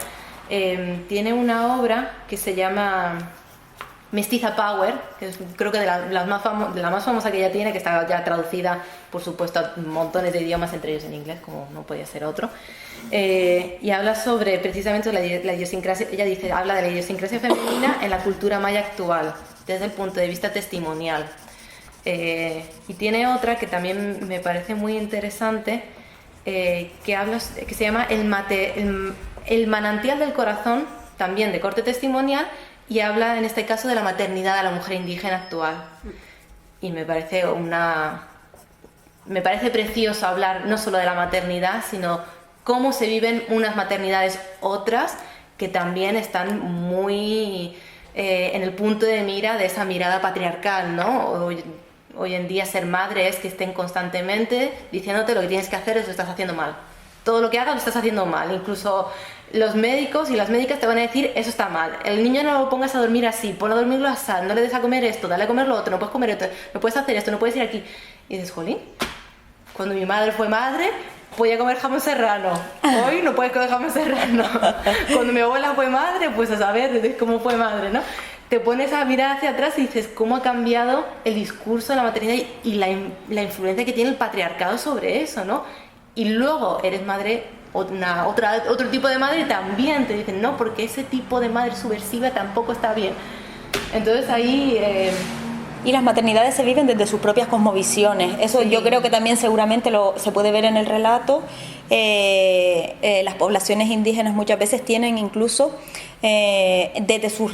Tiene una obra que se llama Mestiza Power, que es, creo que de la más famosa que ella tiene, que está ya traducida, por supuesto, a montones de idiomas, entre ellos en inglés, como no podía ser otro. Y habla sobre precisamente la idiosincrasia. Ella dice, habla de la idiosincrasia femenina en la cultura maya actual, desde el punto de vista testimonial. Y tiene otra que también me parece muy interesante, que se llama el manantial del corazón, también de corte testimonial, y habla en este caso de la maternidad de la mujer indígena actual. Y me parece precioso hablar no solo de la maternidad, sino cómo se viven unas maternidades otras que también están muy en el punto de mira de esa mirada patriarcal, ¿no? Hoy en día ser madre es que estén constantemente diciéndote lo que tienes que hacer, eso estás haciendo mal. Todo lo que hagas lo estás haciendo mal. Incluso los médicos y las médicas te van a decir, eso está mal. El niño no lo pongas a dormir así, ponlo a dormirlo así, no le des a comer esto, dale a comer lo otro, no puedes comer esto, no puedes hacer esto, no puedes ir aquí. Y dices, jolín, cuando mi madre fue madre, podía comer jamón serrano. Hoy no puedes comer jamón serrano. Cuando mi abuela fue madre, pues a saber cómo fue madre, ¿no? Te pones a mirar hacia atrás y dices, ¿cómo ha cambiado el discurso de la maternidad y la influencia que tiene el patriarcado sobre eso, ¿no? Y luego eres madre, otro tipo de madre, y también te dicen, no, porque ese tipo de madre subversiva tampoco está bien. Entonces ahí... Y las maternidades se viven desde sus propias cosmovisiones. Eso sí. Yo creo que también seguramente se puede ver en el relato. Las poblaciones indígenas muchas veces tienen incluso desde sus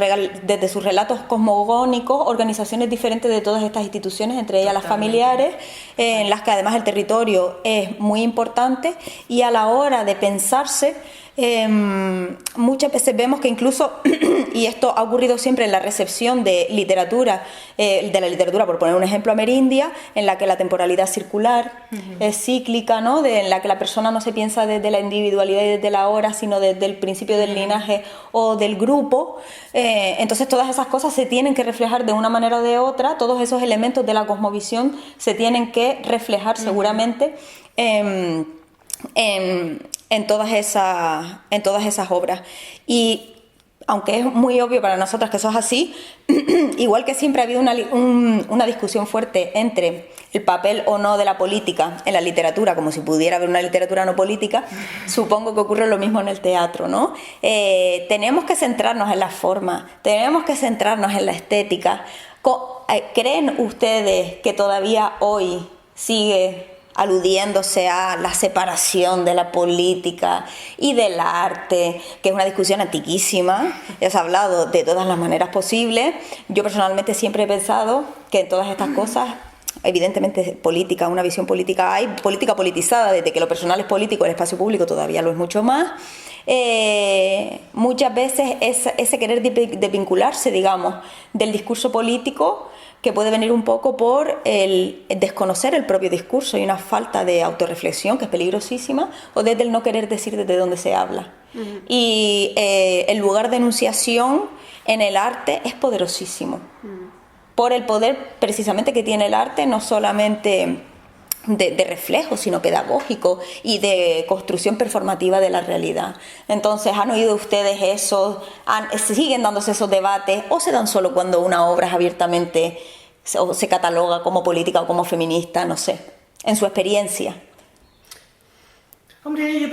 relatos cosmogónicos organizaciones diferentes de todas estas instituciones, entre ellas las familiares, en las que además el territorio es muy importante, y a la hora de pensarse muchas veces vemos que incluso, y esto ha ocurrido siempre en la recepción de literatura, de la literatura, por poner un ejemplo, amerindia, en la que la temporalidad es circular, es cíclica, ¿no? En la que la persona no se piensa desde la individualidad y desde la hora, sino desde el principio del linaje o del grupo. Entonces todas esas cosas se tienen que reflejar de una manera o de otra, todos esos elementos de la cosmovisión se tienen que reflejar seguramente en todas esas obras. Y aunque es muy obvio para nosotras que eso es así, igual que siempre ha habido una discusión fuerte entre el papel o no de la política en la literatura, como si pudiera haber una literatura no política, supongo que ocurre lo mismo en el teatro, ¿no? Tenemos que centrarnos en la forma, tenemos que centrarnos en la estética. ¿Creen ustedes que todavía hoy sigue aludiéndose a la separación de la política y del arte, que es una discusión antiquísima? Ya se ha hablado de todas las maneras posibles. Yo personalmente siempre he pensado que en todas estas cosas, evidentemente política, una visión política hay, política politizada, desde que lo personal es político, el espacio público todavía lo es mucho más. Muchas veces ese querer desvincularse, digamos, del discurso político, que puede venir un poco por el desconocer el propio discurso y una falta de autorreflexión que es peligrosísima, o desde el no querer decir desde dónde se habla. Y el lugar de enunciación en el arte es poderosísimo, por el poder precisamente que tiene el arte, no solamente de reflejo, sino pedagógico y de construcción performativa de la realidad. Entonces, ¿han oído ustedes eso? ¿Siguen dándose esos debates? ¿O se dan solo cuando una obra es abiertamente o se cataloga como política o como feminista? No sé, en su experiencia. Hombre, yo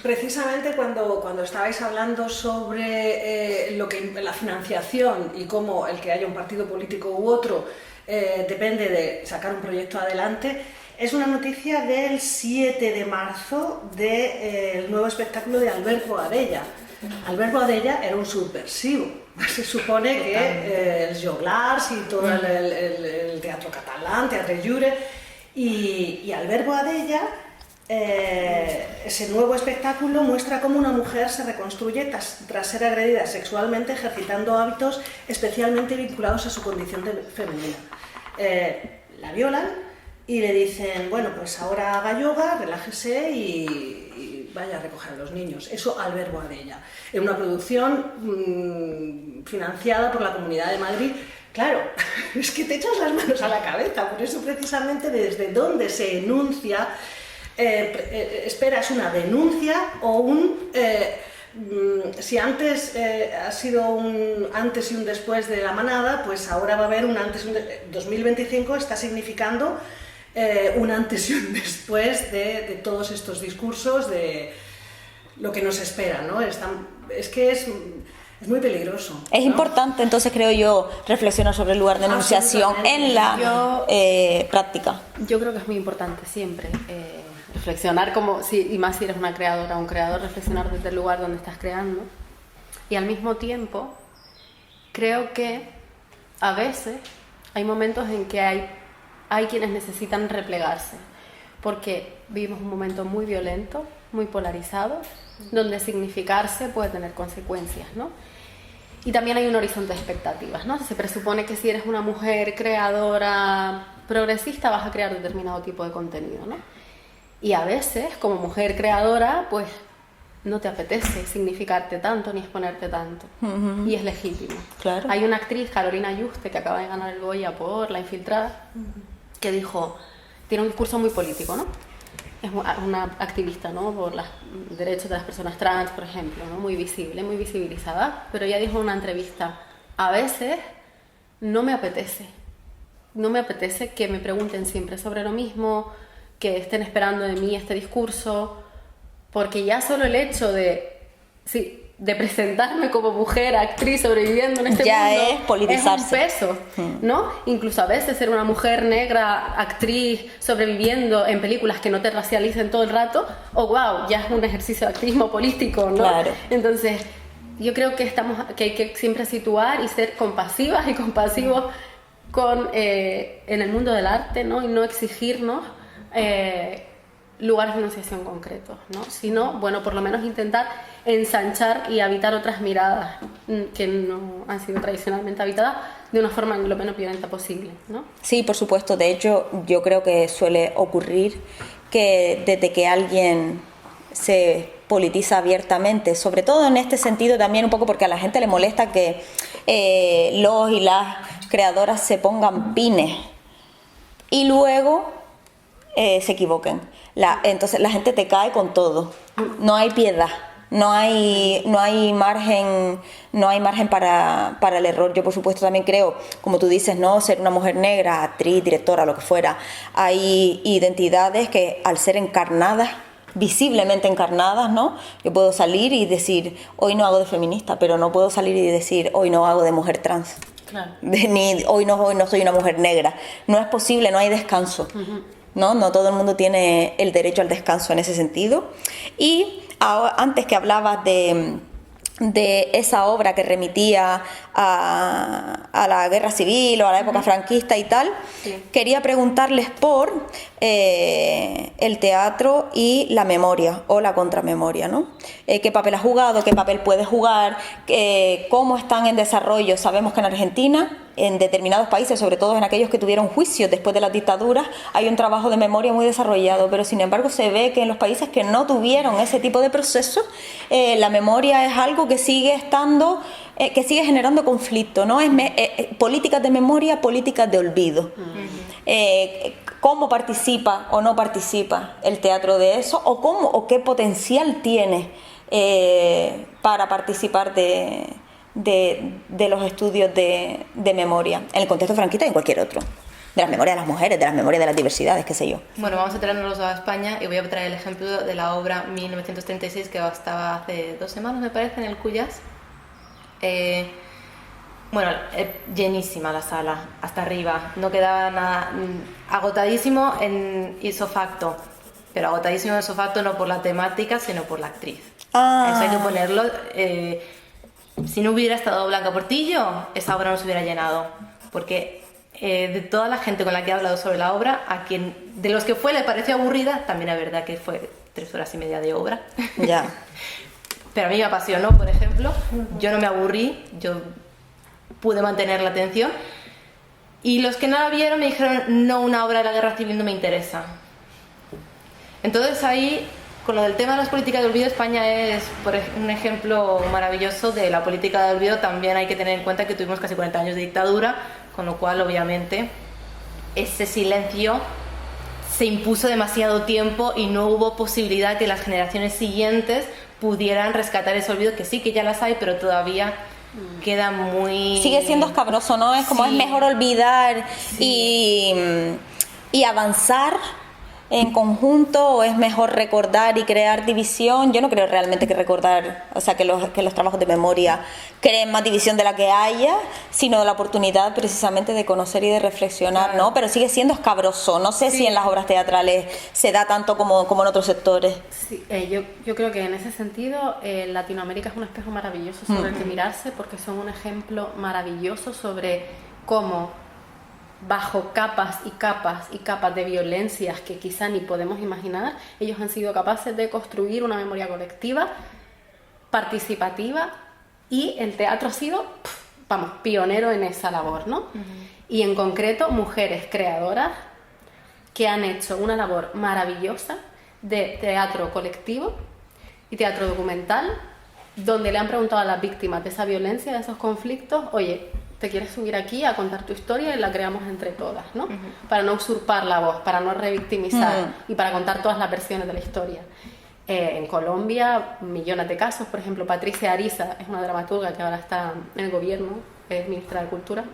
precisamente cuando estabais hablando sobre la financiación y cómo el que haya un partido político u otro depende de sacar un proyecto adelante, es una noticia del 7 de marzo del nuevo espectáculo de Albert Boadella. Albert Boadella era un subversivo. Se supone que els joglars y todo el teatro catalán, Teatre Lliure, y Albert Boadella, ese nuevo espectáculo muestra cómo una mujer se reconstruye tras ser agredida sexualmente, ejercitando hábitos especialmente vinculados a su condición femenina. La violan y le dicen, bueno, pues ahora haga yoga, relájese y vaya a recoger a los niños. Eso Albert Boadella. En una producción financiada por la Comunidad de Madrid. Claro, es que te echas las manos a la cabeza, por eso precisamente desde donde se enuncia, esperas una denuncia o un... si antes ha sido un antes y un después de la manada, pues ahora va a haber un antes y un después. 2025 está significando un antes y un después de todos estos discursos, de lo que nos espera, ¿no? Es muy peligroso, ¿no? Es importante, entonces, creo yo, reflexionar sobre el lugar de enunciación en la práctica. Yo creo que es muy importante siempre reflexionar, y más si eres una creadora o un creador, reflexionar desde el lugar donde estás creando. Y al mismo tiempo, creo que a veces hay momentos en que hay quienes necesitan replegarse, porque vivimos un momento muy violento, muy polarizado, donde significarse puede tener consecuencias, ¿no? Y también hay un horizonte de expectativas, ¿no? Se presupone que si eres una mujer creadora progresista vas a crear determinado tipo de contenido, ¿no? Y a veces, como mujer creadora, pues no te apetece significarte tanto ni exponerte tanto. Uh-huh. Y es legítimo. Claro. Hay una actriz, Carolina Yuste, que acaba de ganar el Goya por La Infiltrada, que dijo, tiene un discurso muy político, ¿no? Es una activista, ¿no? Por los derechos de las personas trans, por ejemplo, ¿no? Muy visible, muy visibilizada. Pero ella dijo en una entrevista, a veces no me apetece que me pregunten siempre sobre lo mismo, que estén esperando de mí este discurso, porque ya solo el hecho de presentarme como mujer, actriz, sobreviviendo en este ya mundo, es politizarse. Es un peso, ¿no? Incluso a veces ser una mujer negra, actriz, sobreviviendo en películas que no te racialicen todo el rato, wow, ya es un ejercicio de activismo político, ¿no? Claro. Entonces, yo creo que hay que siempre situar y ser compasivas y compasivos en el mundo del arte, ¿no? Y no exigirnos lugares de enunciación concretos, ¿no? Sino, bueno, por lo menos intentar ensanchar y habitar otras miradas que no han sido tradicionalmente habitadas de una forma lo menos violenta posible, ¿no? Sí, por supuesto. De hecho, yo creo que suele ocurrir que desde que alguien se politiza abiertamente, sobre todo en este sentido también un poco porque a la gente le molesta que los y las creadoras se pongan pines y luego se equivoquen. Entonces la gente te cae con todo, no hay piedad, no hay margen para el error. Yo por supuesto también creo, como tú dices, no ser una mujer negra, actriz, directora, lo que fuera, hay identidades que al ser encarnadas, visiblemente encarnadas, ¿no? Yo puedo salir y decir, hoy no hago de feminista, pero no puedo salir y decir, hoy no hago de mujer trans. Claro. Ni hoy no soy una mujer negra. No es posible, no hay descanso. Uh-huh. No todo el mundo tiene el derecho al descanso en ese sentido. Y antes que hablabas de esa obra que remitía a la guerra civil o a la época franquista y tal, sí, quería preguntarles por el teatro y la memoria o la contramemoria, ¿no? ¿Qué papel ha jugado? ¿Qué papel puede jugar? ¿Cómo están en desarrollo? Sabemos que en Argentina, en determinados países, sobre todo en aquellos que tuvieron juicios después de las dictaduras, hay un trabajo de memoria muy desarrollado, pero sin embargo se ve que en los países que no tuvieron ese tipo de procesos, la memoria es algo que sigue estando, que sigue generando conflicto, ¿no? Políticas de memoria, políticas de olvido. Uh-huh. ¿Cómo participa o no participa el teatro de eso? ¿O qué potencial tiene para participar de los estudios de memoria, en el contexto franquista y en cualquier otro? De las memorias de las mujeres, de las memorias de las diversidades, qué sé yo. Bueno, vamos a traernos a España y voy a traer el ejemplo de la obra 1936 que estaba hace 2 semanas, me parece, en el Cuyas. Llenísima la sala, hasta arriba, no quedaba nada, agotadísimo en isofacto, pero agotadísimo en isofacto no por la temática, sino por la actriz. Eso hay que ponerlo. Si no hubiera estado Blanca Portillo, esa obra no se hubiera llenado, porque de toda la gente con la que he hablado sobre la obra, a quien de los que le pareció aburrida, también es verdad que fue 3 horas y media de obra. Ya. Pero a mí me apasionó, por ejemplo. Yo no me aburrí, yo pude mantener la atención. Y los que no la vieron me dijeron, no, una obra de la guerra civil no me interesa. Entonces ahí, con lo del tema de las políticas de olvido, España es un ejemplo maravilloso de la política de olvido. También hay que tener en cuenta que tuvimos casi 40 años de dictadura, con lo cual, obviamente, ese silencio se impuso demasiado tiempo y no hubo posibilidad que las generaciones siguientes pudieran rescatar ese olvido, que sí, que ya las hay, pero todavía queda muy... Sigue siendo escabroso, ¿no? Es como, sí, es mejor olvidar, sí, y avanzar en conjunto, o es mejor recordar y crear división. Yo no creo realmente que recordar, o sea, que los trabajos de memoria creen más división de la que haya, sino la oportunidad precisamente de conocer y de reflexionar, claro, ¿no? Pero sigue siendo escabroso. No sé, sí, si en las obras teatrales se da tanto como en otros sectores. Sí, yo creo que en ese sentido Latinoamérica es un espejo maravilloso sobre el que mirarse, porque son un ejemplo maravilloso sobre cómo, bajo capas y capas y capas de violencias que quizá ni podemos imaginar, ellos han sido capaces de construir una memoria colectiva, participativa, y el teatro ha sido, pionero en esa labor, ¿no? Y en concreto, mujeres creadoras que han hecho una labor maravillosa de teatro colectivo y teatro documental, donde le han preguntado a las víctimas de esa violencia, de esos conflictos, oye, ¿te quieres subir aquí a contar tu historia? Y la creamos entre todas, ¿no? Para no usurpar la voz, para no revictimizar y para contar todas las versiones de la historia. En Colombia, millones de casos. Por ejemplo, Patricia Ariza es una dramaturga que ahora está en el gobierno, es ministra de Cultura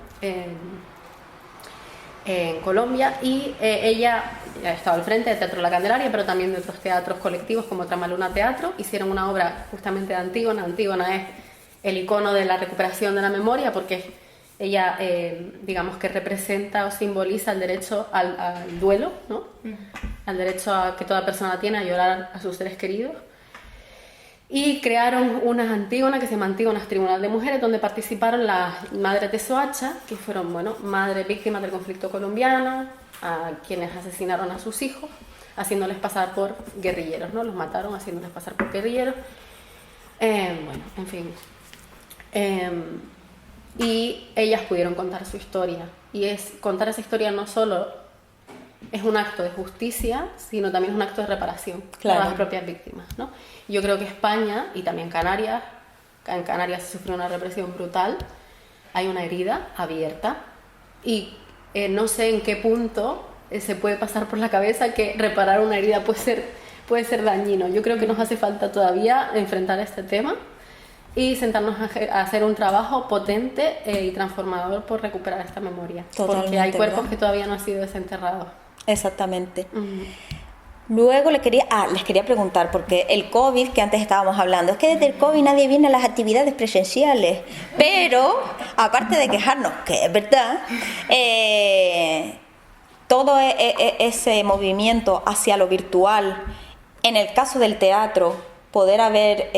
en Colombia, y ella ha estado al frente del Teatro La Candelaria, pero también de otros teatros colectivos como Tramaluna Teatro. Hicieron una obra justamente de Antígona. Antígona es el icono de la recuperación de la memoria, porque ella, digamos que representa o simboliza el derecho al duelo, ¿no? Al derecho que toda persona tiene a llorar a sus seres queridos. Y crearon unas Antígonas que se llaman Antígonas Tribunal de Mujeres, donde participaron las madres de Soacha, que fueron, madres víctimas del conflicto colombiano, a quienes asesinaron a sus hijos, haciéndoles pasar por guerrilleros, ¿no? Los mataron haciéndoles pasar por guerrilleros. En fin. Y ellas pudieron contar su historia, y contar esa historia no solo es un acto de justicia, sino también es un acto de reparación, claro, para las propias víctimas, ¿no? Yo creo que España y también Canarias, en Canarias se sufrió una represión brutal, hay una herida abierta, y no sé en qué punto se puede pasar por la cabeza que reparar una herida puede ser dañino. Yo creo que nos hace falta todavía enfrentar este tema y sentarnos a hacer un trabajo potente y transformador por recuperar esta memoria. Totalmente, porque hay cuerpos, ¿verdad?, que todavía no han sido desenterrados. Exactamente. Luego les quería preguntar, porque el COVID, que antes estábamos hablando, es que desde el COVID nadie viene a las actividades presenciales, pero aparte de quejarnos, que es verdad, todo ese movimiento hacia lo virtual, en el caso del teatro, poder haber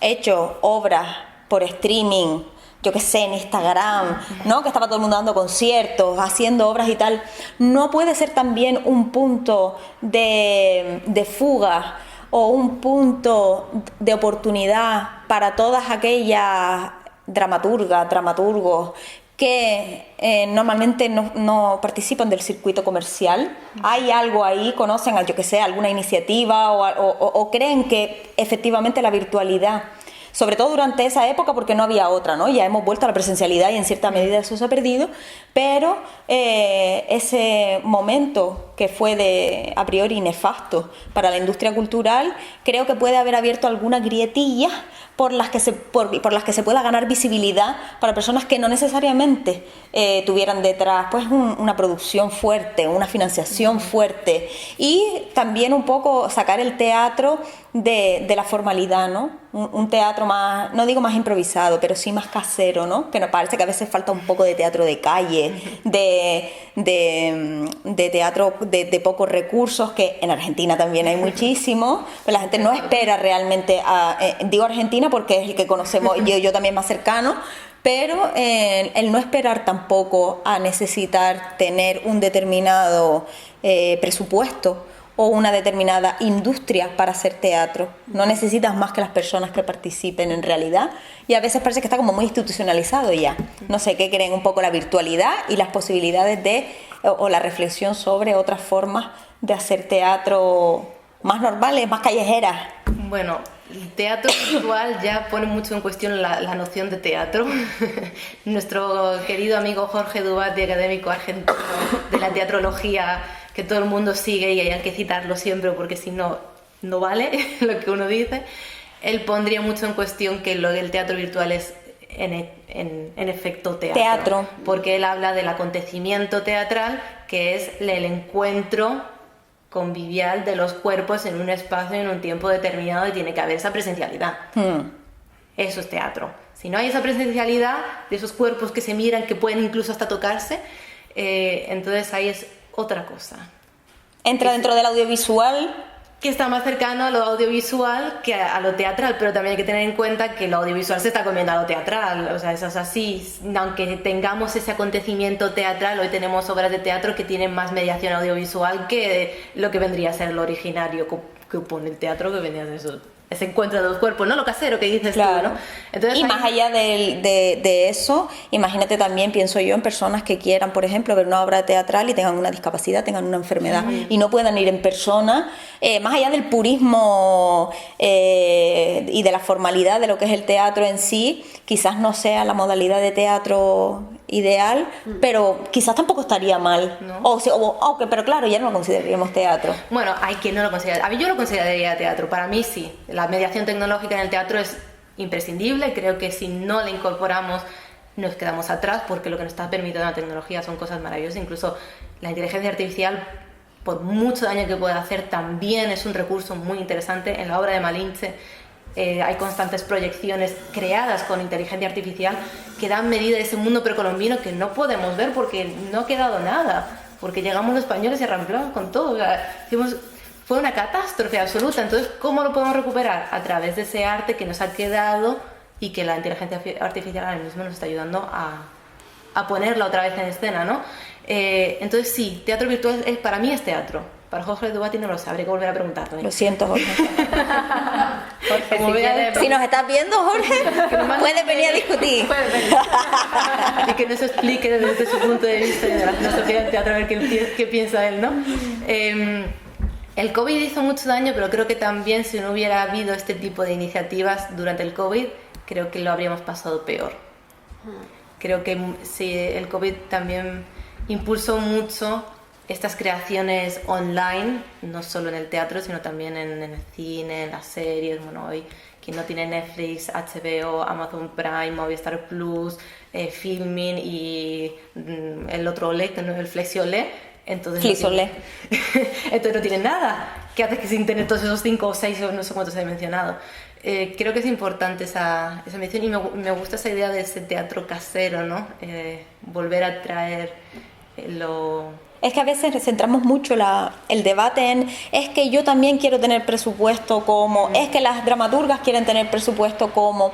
hecho obras por streaming, yo qué sé, en Instagram, ¿no? Que estaba todo el mundo dando conciertos, haciendo obras y tal, ¿no puede ser también un punto de fuga o un punto de oportunidad para todas aquellas dramaturgos que normalmente no participan del circuito comercial? ¿Hay algo ahí? ¿Conocen, yo que sé, alguna iniciativa o creen que efectivamente la virtualidad sobre todo durante esa época porque no había otra, ¿no? Ya hemos vuelto a la presencialidad y en cierta medida eso se ha perdido, pero ese momento que fue a priori nefasto para la industria cultural, creo que puede haber abierto alguna grietilla por las que se pueda ganar visibilidad para personas que no necesariamente tuvieran detrás pues una producción fuerte, una financiación fuerte, y también un poco sacar el teatro de la formalidad, ¿no? Un teatro más, no digo más improvisado, pero sí más casero, ¿no? Que nos parece que a veces falta un poco de teatro de calle, de teatro de pocos recursos, que en Argentina también hay muchísimo, pero la gente no espera realmente digo Argentina porque es el que conocemos, yo también más cercano, pero el no esperar tampoco a necesitar tener un determinado presupuesto o una determinada industria para hacer teatro. No necesitas más que las personas que participen en realidad, y a veces parece que está como muy institucionalizado ya. No sé qué creen, un poco la virtualidad y las posibilidades o la reflexión sobre otras formas de hacer teatro más normales, más callejeras. Bueno, el teatro virtual ya pone mucho en cuestión la noción de teatro. Nuestro querido amigo Jorge Dubati, académico argentino de la teatrología, que todo el mundo sigue y hay que citarlo siempre porque si no, no vale lo que uno dice, él pondría mucho en cuestión que lo del teatro virtual es en efecto teatro. Porque él habla del acontecimiento teatral, que es el encuentro convivial de los cuerpos en un espacio, en un tiempo determinado, y tiene que haber esa presencialidad. Eso es teatro. Si no hay esa presencialidad de esos cuerpos que se miran, que pueden incluso hasta tocarse, entonces ahí es otra cosa. Entra dentro del audiovisual, que está más cercano a lo audiovisual que a lo teatral, pero también hay que tener en cuenta que lo audiovisual se está comiendo a lo teatral, o sea, eso es así. Aunque tengamos ese acontecimiento teatral, hoy tenemos obras de teatro que tienen más mediación audiovisual que lo que vendría a ser lo originario que opone el teatro, que venía de eso. Ese encuentro de los cuerpos, no lo casero que dices tú, ¿no? Entonces, y más allá de eso, imagínate también, pienso yo, en personas que quieran, por ejemplo, ver una obra teatral y tengan una discapacidad, tengan una enfermedad y no puedan ir en persona, más allá del purismo y de la formalidad de lo que es el teatro en sí, quizás no sea la modalidad de teatro ideal, pero quizás tampoco estaría mal, ¿no? Pero claro, ya no lo consideraríamos teatro. Bueno, hay quien no lo considera. A mí yo lo consideraría teatro, para mí sí. La mediación tecnológica en el teatro es imprescindible. Creo que si no la incorporamos nos quedamos atrás, porque lo que nos está permitiendo la tecnología son cosas maravillosas. Incluso la inteligencia artificial, por mucho daño que pueda hacer, también es un recurso muy interesante. En la obra de Malinche hay constantes proyecciones creadas con inteligencia artificial que dan medida de ese mundo precolombino que no podemos ver porque no ha quedado nada, porque llegamos los españoles y arrancamos con todo. O sea, fue una catástrofe absoluta. Entonces, ¿cómo lo podemos recuperar? A través de ese arte que nos ha quedado y que la inteligencia artificial ahora mismo nos está ayudando a ponerla otra vez en escena, ¿no? Entonces sí, teatro virtual para mí es teatro. Para Jorge Dubati no lo sé, habría que volver a preguntarle. Lo siento, Jorge. Jorge, si nos estás viendo, Jorge, puedes venir a discutir. Y que nos explique desde su punto de vista de la filosofía del teatro, a ver qué piensa él, ¿no? El COVID hizo mucho daño, pero creo que también si no hubiera habido este tipo de iniciativas durante el COVID, creo que lo habríamos pasado peor. Creo que sí, el COVID también impulsó mucho estas creaciones online, no solo en el teatro, sino también en el cine, en las series. Bueno, hoy quien no tiene Netflix, HBO, Amazon Prime, Movistar Plus, Filmin y el otro OLED, el Flexi-OLED, entonces no tienen nada. ¿Qué haces que sin tener todos esos 5 o 6 o no sé cuántos he mencionado? Creo que es importante esa mención, y me gusta esa idea de ese teatro casero, ¿no? Volver a traer Es que a veces centramos mucho el debate en es que yo también quiero tener presupuesto como, es que las dramaturgas quieren tener presupuesto como,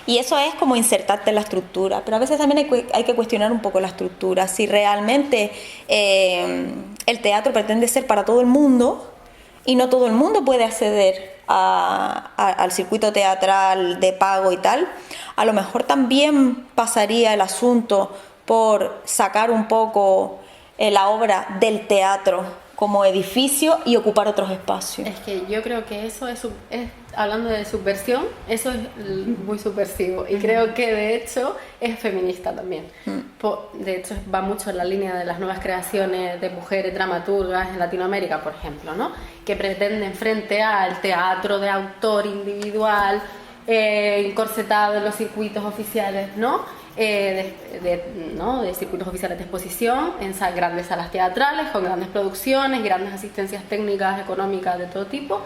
y eso es como insertarte en la estructura, pero a veces también hay que cuestionar un poco la estructura, si realmente el teatro pretende ser para todo el mundo y no todo el mundo puede acceder al circuito teatral de pago y tal. A lo mejor también pasaría el asunto por sacar un poco la obra del teatro como edificio y ocupar otros espacios. Es que yo creo que eso es hablando de subversión, eso es muy subversivo y creo que de hecho es feminista también. De hecho va mucho en la línea de las nuevas creaciones de mujeres dramaturgas en Latinoamérica, por ejemplo, ¿no? Que pretenden frente al teatro de autor individual, encorsetado en los circuitos oficiales, ¿no? De circuitos oficiales de exposición en grandes salas teatrales con grandes producciones, grandes asistencias técnicas, económicas de todo tipo.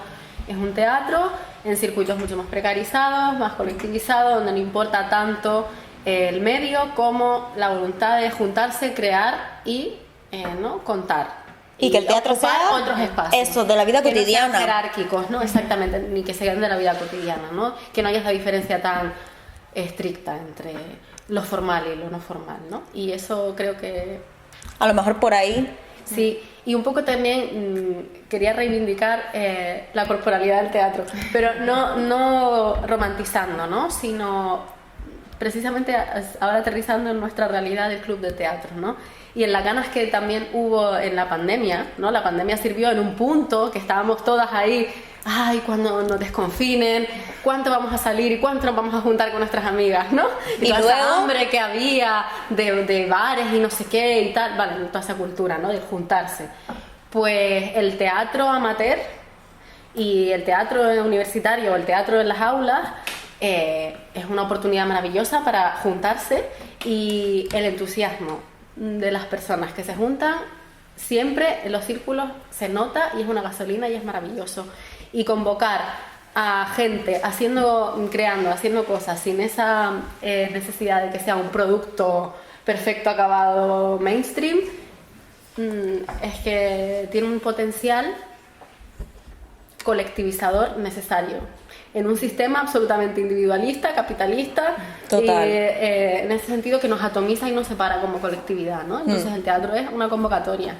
Es un teatro en circuitos mucho más precarizados, más colectivizados, donde no importa tanto el medio como la voluntad de juntarse, crear y contar. Y que el teatro sea otros espacios, eso, de la vida cotidiana. Que no sean jerárquicos, ¿no? Exactamente, ni que sean de la vida cotidiana, ¿no? Que no haya esa diferencia tan estricta entre lo formal y lo no formal, ¿no? Y eso creo que... A lo mejor por ahí... Sí, y un poco también quería reivindicar la corporalidad del teatro, pero no romantizando, ¿no? Sino precisamente ahora aterrizando en nuestra realidad del club de teatro, ¿no? Y en las ganas que también hubo en la pandemia, ¿no? La pandemia sirvió en un punto que estábamos todas ahí, ay, cuando nos desconfinen, cuánto vamos a salir y cuánto nos vamos a juntar con nuestras amigas, ¿no? Y toda luego... esa hambre que había de bares y no sé qué y tal, vale, toda esa cultura, ¿no? De juntarse. Pues el teatro amateur y el teatro universitario, el teatro en las aulas, es una oportunidad maravillosa para juntarse, y el entusiasmo de las personas que se juntan siempre en los círculos se nota y es una gasolina y es maravilloso. Y convocar a gente creando, haciendo cosas sin esa necesidad de que sea un producto perfecto, acabado, mainstream, es que tiene un potencial colectivizador necesario en un sistema absolutamente individualista, capitalista. Total. En ese sentido que nos atomiza y nos separa como colectividad, ¿no? Entonces el teatro es una convocatoria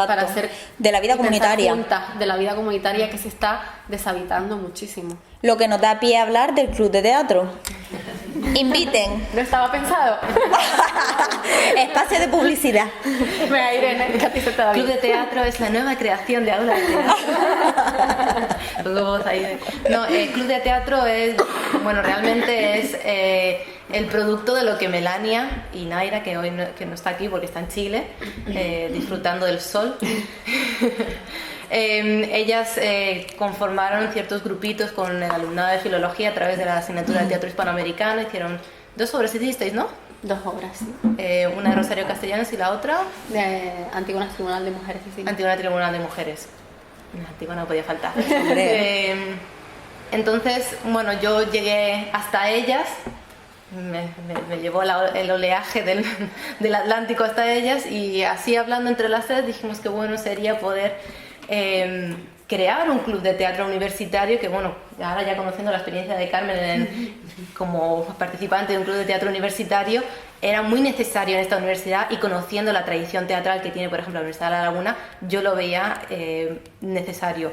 para hacer de la vida comunitaria, de la vida comunitaria que se está deshabitando muchísimo. Lo que nos da pie a hablar del club de teatro. Inviten. No estaba pensado. Espacio de publicidad. Venga, Irene, que a ti se te da bien. Club de teatro es la nueva creación de aula de teatro. No, el club de teatro es, bueno, realmente es el producto de lo que Melania y Naira, que hoy que no está aquí porque está en Chile, disfrutando del sol. Ellas conformaron ciertos grupitos con el alumnado de filología a través de la asignatura de teatro hispanoamericano. Hicieron 2 obras, hicisteis, ¿no? 2 obras, sí. Una de Rosario Castellanos y la otra de Antígona Tribunal de Mujeres. Sí. Antígona Tribunal de Mujeres. Antígona no podía faltar. Entonces, bueno, yo llegué hasta ellas, me llevó el oleaje del Atlántico hasta ellas, y así hablando entre las 3 dijimos que bueno sería poder crear un club de teatro universitario, que bueno, ahora ya conociendo la experiencia de Carmen como participante de un club de teatro universitario, era muy necesario en esta universidad, y conociendo la tradición teatral que tiene, por ejemplo, la Universidad de La Laguna, yo lo veía necesario.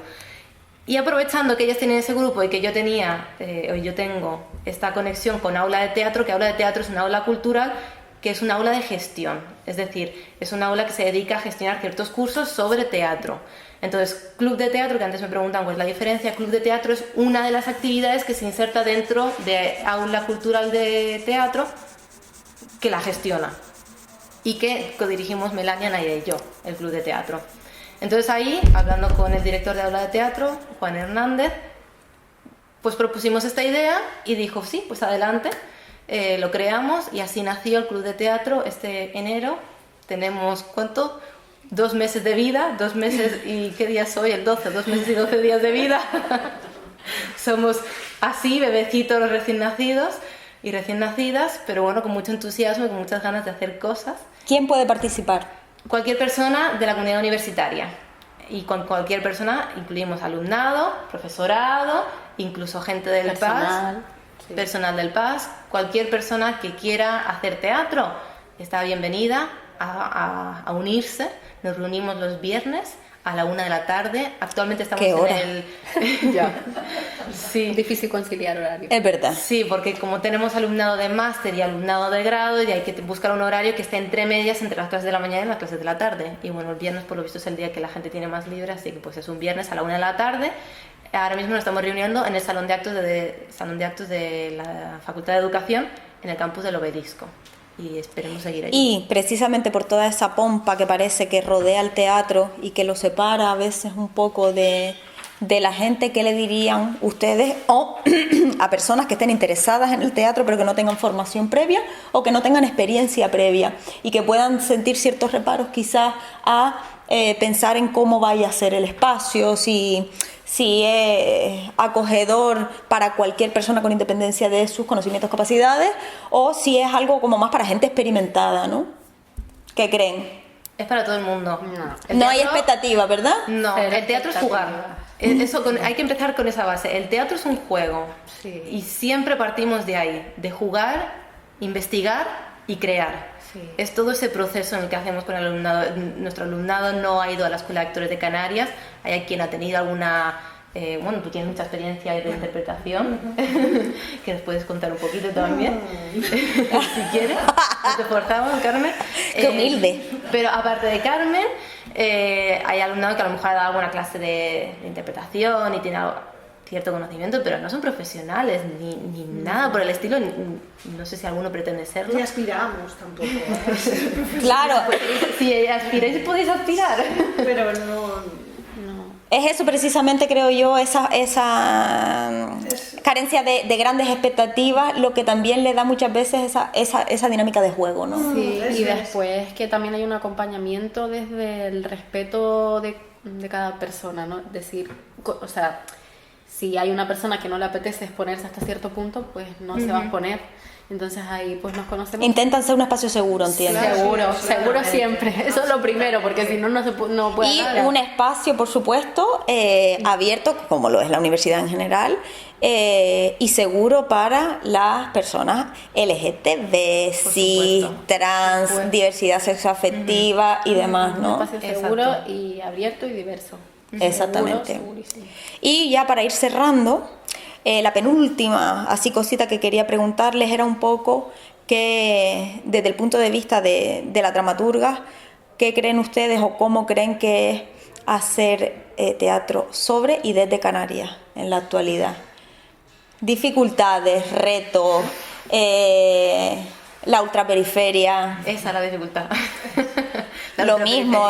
Y aprovechando que ellas tienen ese grupo y que yo tengo esta conexión con Aula de Teatro, que Aula de Teatro es una aula cultural, que es una aula de gestión, es decir, es una aula que se dedica a gestionar ciertos cursos sobre teatro. Entonces, club de teatro, que antes me preguntan cuál es la diferencia, club de teatro es una de las actividades que se inserta dentro de aula cultural de teatro, que la gestiona y que codirigimos Melania, Naira y yo, el club de teatro. Entonces ahí, hablando con el director de aula de teatro, Juan Hernández, pues propusimos esta idea y dijo, sí, pues adelante, lo creamos, y así nació el club de teatro este enero. Tenemos, ¿cuánto? 2 meses de vida, 2 meses y ¿qué día soy? El 12, 2 meses y 12 días de vida. Somos así, bebecitos recién nacidos y recién nacidas, pero bueno, con mucho entusiasmo y con muchas ganas de hacer cosas. ¿Quién puede participar? Cualquier persona de la comunidad universitaria. Y con cualquier persona incluimos alumnado, profesorado, incluso gente del PAS, sí. Personal del PAS. Cualquier persona que quiera hacer teatro está bienvenida a unirse. Nos reunimos los viernes a la 1 de la tarde. Actualmente estamos ¿Qué hora? en el... Ya. Sí. Difícil conciliar horario. Es verdad. Sí, porque como tenemos alumnado de máster y alumnado de grado, y hay que buscar un horario que esté entre medias entre las clases de la mañana y las clases de la tarde. Y bueno, el viernes por lo visto es el día que la gente tiene más libre, así que pues es un viernes a la 1 de la tarde. Ahora mismo nos estamos reuniendo en el salón de actos de la Facultad de Educación en el campus del Obelisco. Y esperemos seguir ahí. Y precisamente por toda esa pompa que parece que rodea el teatro y que lo separa a veces un poco de la gente, que le dirían ustedes o a personas que estén interesadas en el teatro pero que no tengan formación previa o que no tengan experiencia previa y que puedan sentir ciertos reparos quizás a pensar en cómo vaya a ser el espacio, si es acogedor para cualquier persona con independencia de sus conocimientos, capacidades, o si es algo como más para gente experimentada, ¿no? ¿Qué creen? Es para todo el mundo. No hay expectativa, ¿verdad? No, Cero el teatro es jugar. Hay que empezar con esa base. El teatro es un juego. Sí. Y siempre partimos de ahí, de jugar, investigar y crear. Sí. Es todo ese proceso en el que hacemos con el alumnado. Nuestro alumnado no ha ido a la Escuela de Actores de Canarias. Hay quien ha tenido alguna... bueno, tú tienes mucha experiencia de interpretación, que nos puedes contar un poquito también, si quieres. No te forzamos, Carmen. Qué humilde. Pero aparte de Carmen, hay alumnado que a lo mejor ha dado alguna clase de interpretación y tiene cierto conocimiento, pero no son profesionales ni nada por el estilo. No sé si alguno pretende serlo. Ni aspiramos tampoco. Claro, Si aspiráis, podéis aspirar. Pero no... es eso precisamente, creo yo, esa carencia de grandes expectativas, lo que también le da muchas veces esa dinámica de juego, ¿no? Sí, eso y es. después que también hay un acompañamiento desde el respeto de cada persona, ¿no? Es decir, o sea, si hay una persona que no le apetece exponerse hasta cierto punto, pues no se va a exponer. Entonces ahí pues nos conocemos. Intentan ser un espacio seguro, entiendo. Claro. Seguro, Sí, seguro claro. siempre. Eso es lo primero, porque si no, no puede Y haber. un espacio, por supuesto, abierto, como lo es la universidad en general, y seguro para las personas LGTB, cis, supuesto. trans, diversidad sexoafectiva y demás, Un ¿no? espacio seguro Exacto. y abierto y diverso. Exactamente. Seguro, segurísimo. Y ya para ir cerrando, la penúltima así cosita que quería preguntarles era un poco que desde el punto de vista de la dramaturga, ¿qué creen ustedes o cómo creen que es hacer teatro sobre y desde Canarias en la actualidad? Dificultades, retos, la ultraperiferia, Esa es la dificultad. lo mismo,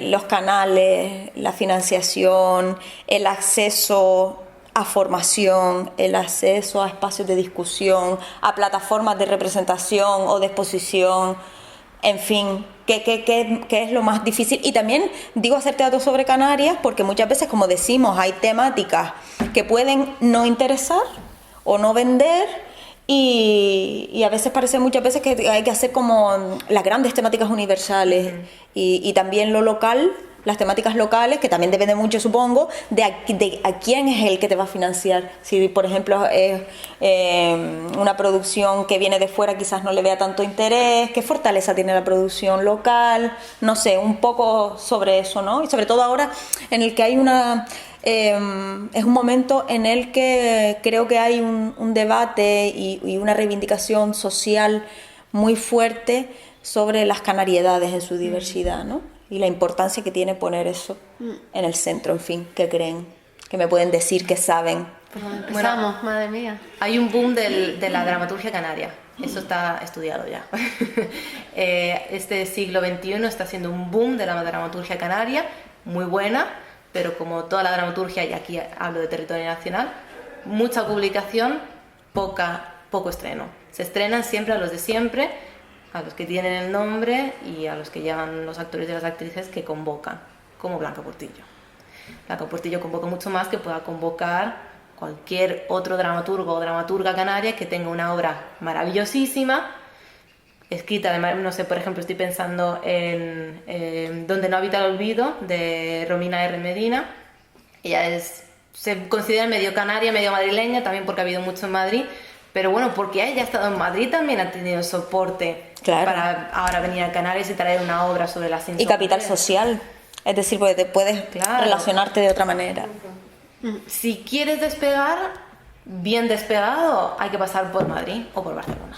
los canales, la financiación, el acceso a formación, el acceso a espacios de discusión, a plataformas de representación o de exposición, en fin, ¿qué es lo más difícil? Y también digo hacer teatro sobre Canarias porque muchas veces, como decimos, hay temáticas que pueden no interesar o no vender, y a veces parece muchas veces que hay que hacer como las grandes temáticas universales y también lo local, las temáticas locales, que también depende mucho, supongo, de a quién es el que te va a financiar. Si, por ejemplo, es una producción que viene de fuera, quizás no le vea tanto interés. ¿Qué fortaleza tiene la producción local? No sé, un poco sobre eso, ¿no? Y sobre todo ahora en el que hay es un momento en el que creo que hay un debate y una reivindicación social muy fuerte sobre las canariedades en su diversidad, ¿no? Y la importancia que tiene poner eso en el centro, en fin, ¿qué creen? ¿Qué me pueden decir? ¿Qué saben? Empezamos, madre mía. Hay un boom de la dramaturgia canaria. Eso está estudiado ya. Este siglo XXI está siendo un boom de la dramaturgia canaria, muy buena, pero como toda la dramaturgia, y aquí hablo de territorio nacional, mucha publicación, poco estreno. Se estrenan siempre a los de siempre, a los que tienen el nombre y a los que llevan los actores y las actrices que convocan, como Blanca Portillo. Blanca Portillo convoca mucho más que pueda convocar cualquier otro dramaturgo o dramaturga canaria que tenga una obra maravillosísima, escrita, además, no sé, por ejemplo, estoy pensando en Donde no habita el olvido, de Romina R. Medina. Ella se considera medio canaria, medio madrileña, también porque ha habido mucho en Madrid, pero bueno, porque ella ha estado en Madrid también ha tenido soporte Claro. para ahora venir a Canarias y traer una obra sobre las Y capital social, Es decir, porque te puedes relacionarte de otra manera. Si quieres despegar, bien despegado, hay que pasar por Madrid o por Barcelona.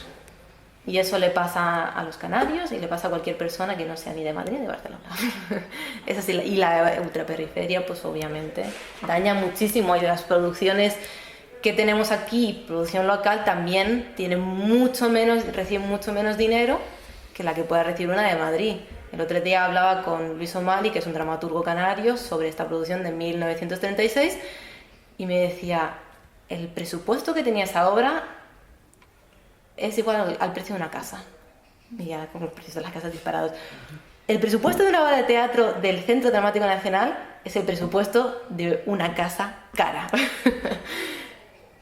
Y eso le pasa a los canarios y le pasa a cualquier persona que no sea ni de Madrid ni de Barcelona. Es así, y la ultraperiferia, pues obviamente, daña muchísimo. Y las producciones que tenemos aquí, producción local, también reciben mucho menos dinero que la que pueda recibir una de Madrid. El otro día hablaba con Luis O'Malley, que es un dramaturgo canario, sobre esta producción de 1936, y me decía, el presupuesto que tenía esa obra es igual al precio de una casa. Y ya con los precios de las casas disparados. El presupuesto de una obra de teatro del Centro Dramático Nacional es el presupuesto de una casa cara.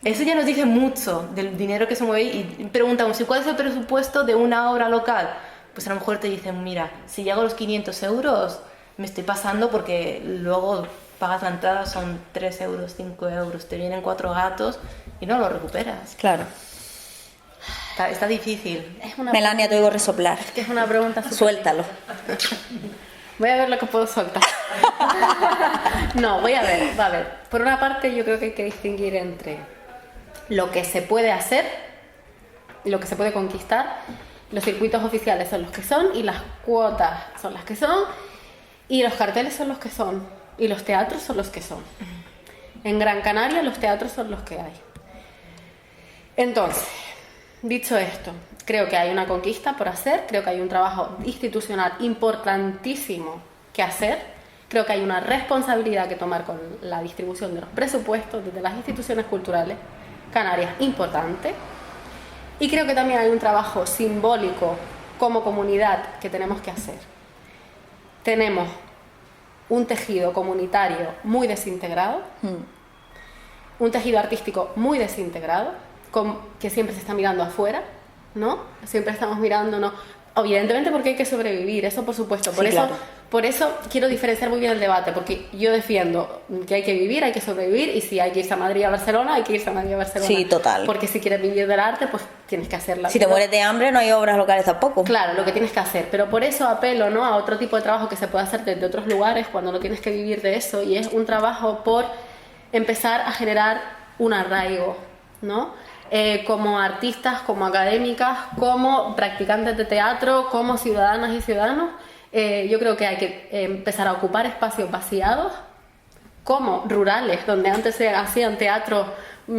Eso ya nos dice mucho del dinero que se mueve, y preguntamos, ¿y cuál es el presupuesto de una obra local? Pues a lo mejor te dicen, mira, si llego a los 500 euros, me estoy pasando porque luego pagas la entrada, son 3 euros, 5 euros, te vienen 4 gatos y no lo recuperas. Claro. Está difícil. Melania, te oigo resoplar. Es que es una pregunta súper... Suéltalo. Voy a ver lo que puedo soltar. No, voy a ver. Por una parte, yo creo que hay que distinguir entre lo que se puede hacer, lo que se puede conquistar. Los circuitos oficiales son los que son, y las cuotas son las que son, y los carteles son los que son, y los teatros son los que son. En Gran Canaria los teatros son los que hay. Entonces, dicho esto, creo que hay una conquista por hacer, creo que hay un trabajo institucional importantísimo que hacer, creo que hay una responsabilidad que tomar con la distribución de los presupuestos desde las instituciones culturales canarias importante, y creo que también hay un trabajo simbólico como comunidad que tenemos que hacer. Tenemos un tejido comunitario muy desintegrado, un tejido artístico muy desintegrado, que siempre se está mirando afuera, ¿no? Siempre estamos mirando, ¿no? Evidentemente porque hay que sobrevivir, eso por supuesto. Por eso quiero diferenciar muy bien el debate, porque yo defiendo que hay que vivir, hay que sobrevivir, y si hay que irse a Madrid a Barcelona, hay que irse a Madrid a Barcelona. Sí, total. Porque si quieres vivir del arte, pues tienes que hacerla. Si te mueres de hambre, no hay obras locales tampoco. Claro, lo que tienes que hacer. Pero por eso apelo, ¿no?, a otro tipo de trabajo que se puede hacer desde otros lugares cuando no tienes que vivir de eso, y es un trabajo por empezar a generar un arraigo, ¿no? Como artistas, como académicas, como practicantes de teatro, como ciudadanas y ciudadanos, yo creo que hay que empezar a ocupar espacios vaciados, como rurales, donde antes se hacían teatros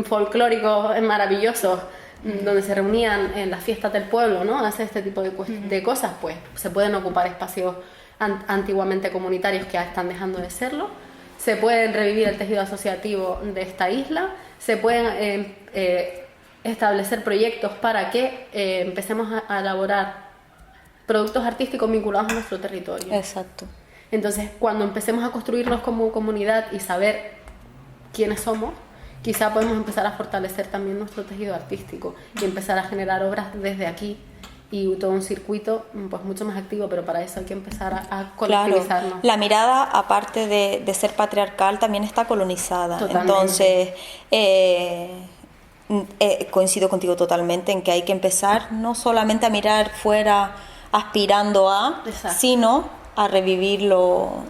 folclóricos maravillosos, donde se reunían en las fiestas del pueblo, ¿no?, a hacer este tipo de cosas. Pues se pueden ocupar espacios antiguamente comunitarios que están dejando de serlo, se pueden revivir el tejido asociativo de esta isla, se pueden establecer proyectos para que empecemos a elaborar productos artísticos vinculados a nuestro territorio. Exacto. Entonces, cuando empecemos a construirnos como comunidad y saber quiénes somos, quizá podemos empezar a fortalecer también nuestro tejido artístico y empezar a generar obras desde aquí, y todo un circuito pues mucho más activo, pero para eso hay que empezar a colectivizarnos. Claro. La mirada, aparte de ser patriarcal, también está colonizada. Totalmente. Entonces, coincido contigo totalmente en que hay que empezar no solamente a mirar fuera aspirando a, Exacto, sino a revivir lo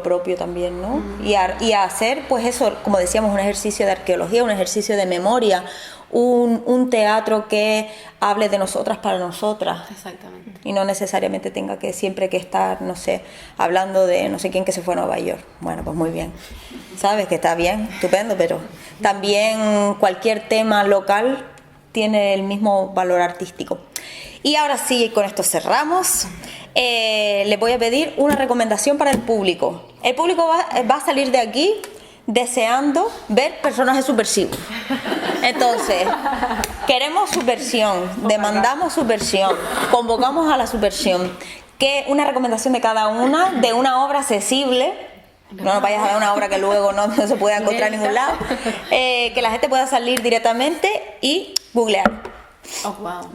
propio también, ¿no? Y a hacer, pues eso, como decíamos, un ejercicio de arqueología, un ejercicio de memoria, un teatro que hable de nosotras para nosotras. Exactamente. Y no necesariamente tenga que siempre que estar, no sé, hablando de no sé quién que se fue a Nueva York. Bueno, pues muy bien. Sabes que está bien, estupendo, pero también cualquier tema local tiene el mismo valor artístico. Y ahora sí, con esto cerramos. Les voy a pedir una recomendación para el público. El público va a salir de aquí deseando ver personajes subversivos. Entonces, queremos subversión, demandamos subversión, convocamos a la subversión. Una recomendación de cada una, de una obra accesible. No nos vayas a dar una obra que luego no se pueda encontrar en ningún lado. Que la gente pueda salir directamente y googlear. Oh, wow.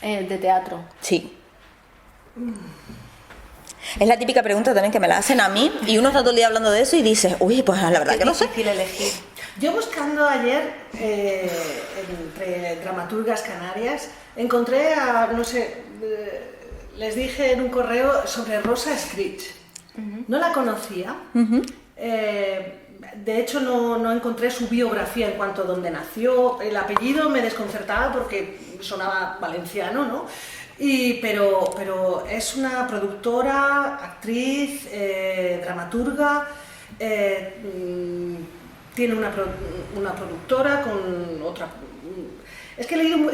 De teatro. Sí. Es la típica pregunta también que me la hacen a mí, y uno está todo el día hablando de eso y dice, uy, pues la verdad que no sé. Es difícil elegir. Yo buscando ayer entre dramaturgas canarias, encontré a, no sé, les dije en un correo sobre Rosa Scritch. No la conocía. De hecho, no encontré su biografía en cuanto a dónde nació. El apellido me desconcertaba porque sonaba valenciano, ¿no? Pero es una productora, actriz, dramaturga, tiene una productora con otra... Es que he leído...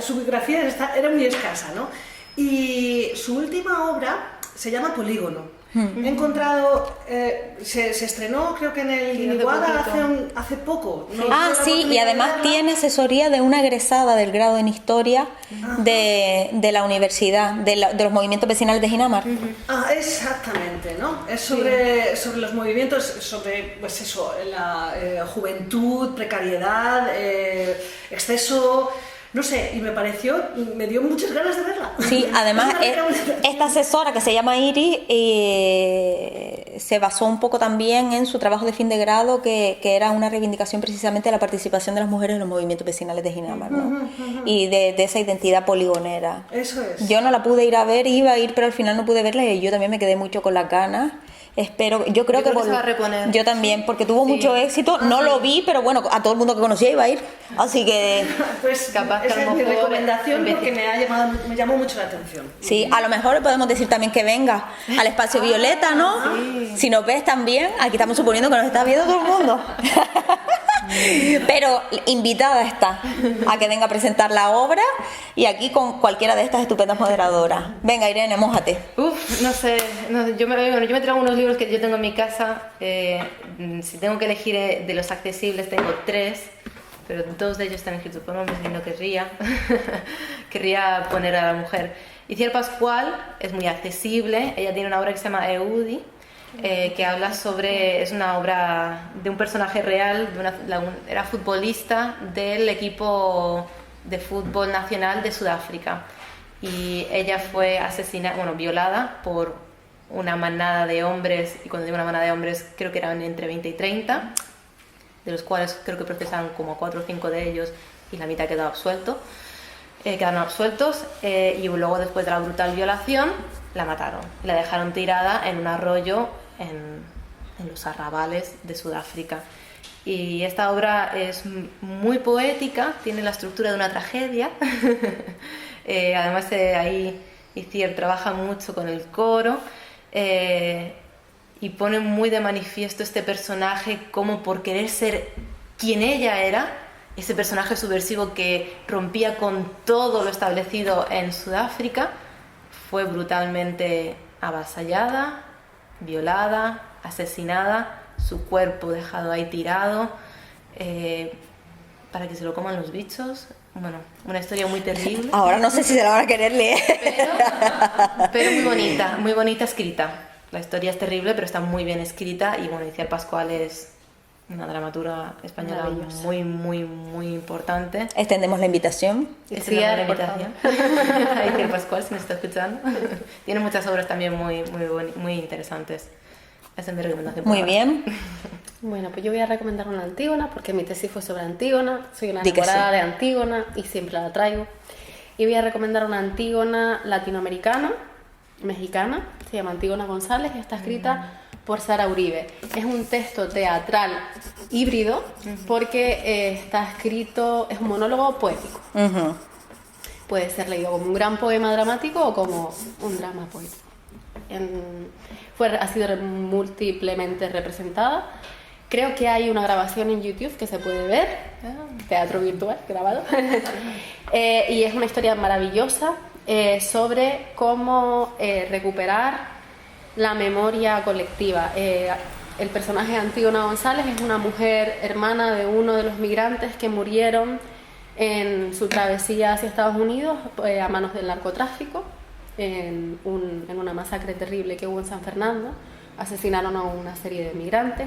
su biografía era muy escasa, ¿no? Y su última obra se llama Polígono. He encontrado, se estrenó creo que en el Iniguada hace poco. ¿No? Sí, y además tiene asesoría de una egresada del grado en Historia de la universidad, de los movimientos vecinales de Ginamar. Exactamente, ¿no? Es sobre los movimientos, sobre pues eso, la juventud, precariedad, exceso... No sé, y me dio muchas ganas de verla. Sí, además esta asesora que se llama Iris se basó un poco también en su trabajo de fin de grado, que era una reivindicación precisamente de la participación de las mujeres en los movimientos vecinales de Ginamar, ¿no? Y de esa identidad poligonera. Eso es. Yo no la pude ir a ver, iba a ir, pero al final no pude verla y yo también me quedé mucho con las ganas. Yo creo que se va a reponer. Yo también, porque tuvo mucho éxito. No lo vi, pero bueno, a todo el mundo que conocía iba a ir. Así que... Pues capaz esa es mi recomendación porque me llamó mucho la atención. Sí, a lo mejor le podemos decir también que venga al Espacio Violeta, ¿no? Sí. Si nos ves también, aquí estamos suponiendo que nos está viendo todo el mundo. Pero invitada está a que venga a presentar la obra y aquí con cualquiera de estas estupendas moderadoras. Venga, Irene, mójate. No sé, yo me traigo unos libros que yo tengo en mi casa. Si tengo que elegir de los accesibles, tengo 3, pero todos de ellos están escritos por hombres y no querría poner a la mujer. Iciar Pascual es muy accesible, ella tiene una obra que se llama Eudi, que habla sobre, es una obra de un personaje real, era futbolista del equipo de fútbol nacional de Sudáfrica y ella fue violada por una manada de hombres, y cuando digo una manada de hombres creo que eran entre 20 y 30, de los cuales creo que procesaron como 4 o 5 de ellos y la mitad quedaron absueltos y luego después de la brutal violación la mataron, la dejaron tirada en un arroyo en los arrabales de Sudáfrica. Y esta obra es muy poética, tiene la estructura de una tragedia. Además ahí Iciar trabaja mucho con el coro y pone muy de manifiesto este personaje como por querer ser quien ella era, ese personaje subversivo que rompía con todo lo establecido en Sudáfrica, fue brutalmente avasallada, violada, asesinada, su cuerpo dejado ahí tirado para que se lo coman los bichos. Bueno, una historia muy terrible. Ahora no sé si se la van a querer leer. Pero muy bonita escrita. La historia es terrible, pero está muy bien escrita y bueno, Iciar Pascual es una dramaturga española muy, muy, muy importante. Extendemos la invitación. Iciar Pascual, si me está escuchando. Tiene muchas obras también muy interesantes. Esa es mi recomendación. Muy bien. Bueno, pues yo voy a recomendar una Antígona porque mi tesis fue sobre Antígona. Soy una enamorada de Antígona y siempre la traigo. Y voy a recomendar una Antígona latinoamericana, mexicana, se llama Antígona González y está escrita por Sara Uribe. Es un texto teatral híbrido porque está escrito, es un monólogo poético. Puede ser leído como un gran poema dramático o como un drama poético. Ha sido múltiplemente representada. Creo que hay una grabación en YouTube que se puede ver, teatro virtual grabado, y es una historia maravillosa sobre cómo recuperar la memoria colectiva. El personaje de Antígona González es una mujer hermana de uno de los migrantes que murieron en su travesía hacia Estados Unidos a manos del narcotráfico. En una masacre terrible que hubo en San Fernando, asesinaron a una serie de migrantes,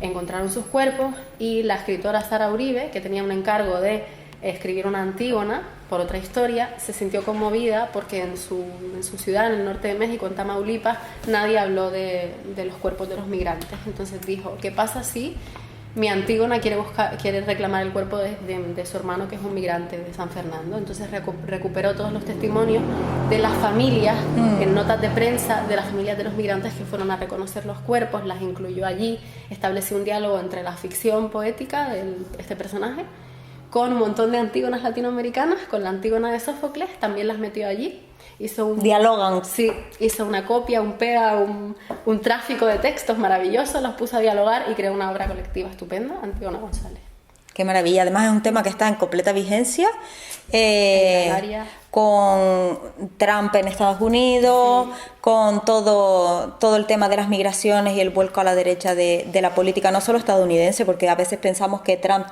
encontraron sus cuerpos y la escritora Sara Uribe, que tenía un encargo de escribir una Antígona por otra historia, se sintió conmovida porque en su ciudad, en el norte de México, en Tamaulipas, nadie habló de los cuerpos de los migrantes. Entonces dijo, ¿qué pasa si mi Antígona quiere reclamar el cuerpo de su hermano, que es un migrante de San Fernando. Entonces recuperó todos los testimonios de las familias, en notas de prensa, de las familias de los migrantes que fueron a reconocer los cuerpos, las incluyó allí, estableció un diálogo entre la ficción poética de este personaje con un montón de Antígonas latinoamericanas, con la Antígona de Sófocles, también las metió allí. Dialogan. Sí, hizo una copia, un pega, un tráfico de textos maravilloso, los puso a dialogar y creó una obra colectiva estupenda, Antígona González. Qué maravilla. Además es un tema que está en completa vigencia, con Trump en Estados Unidos, sí, con todo el tema de las migraciones y el vuelco a la derecha de la política, no solo estadounidense, porque a veces pensamos que Trump,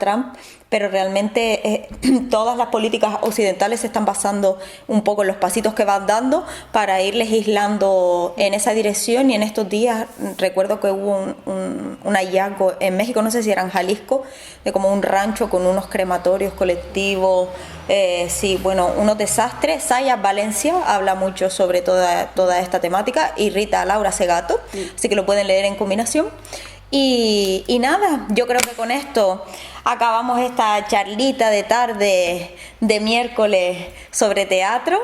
pero realmente todas las políticas occidentales se están basando un poco en los pasitos que van dando para ir legislando en esa dirección. Y en estos días recuerdo que hubo un hallazgo en México, no sé si era en Jalisco, de como un rancho con unos crematorios colectivos, sí, bueno, unos desastres. Sayas Valencia habla mucho sobre toda esta temática, y Rita Laura Segato, así que lo pueden leer en combinación. Y nada, yo creo que con esto acabamos esta charlita de tarde de miércoles sobre teatro.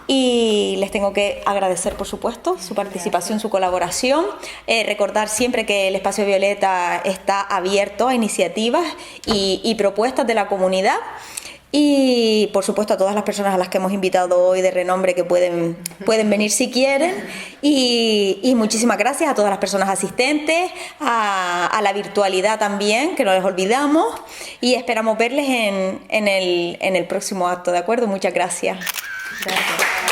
Y les tengo que agradecer, por supuesto, su participación, su colaboración. Recordar siempre que el Espacio Violeta está abierto a iniciativas y propuestas de la comunidad. Y, por supuesto, a todas las personas a las que hemos invitado hoy de renombre, que pueden venir si quieren. Y muchísimas gracias a todas las personas asistentes, a la virtualidad también, que no les olvidamos. Y esperamos verles en el próximo acto, ¿de acuerdo? Muchas gracias. Gracias.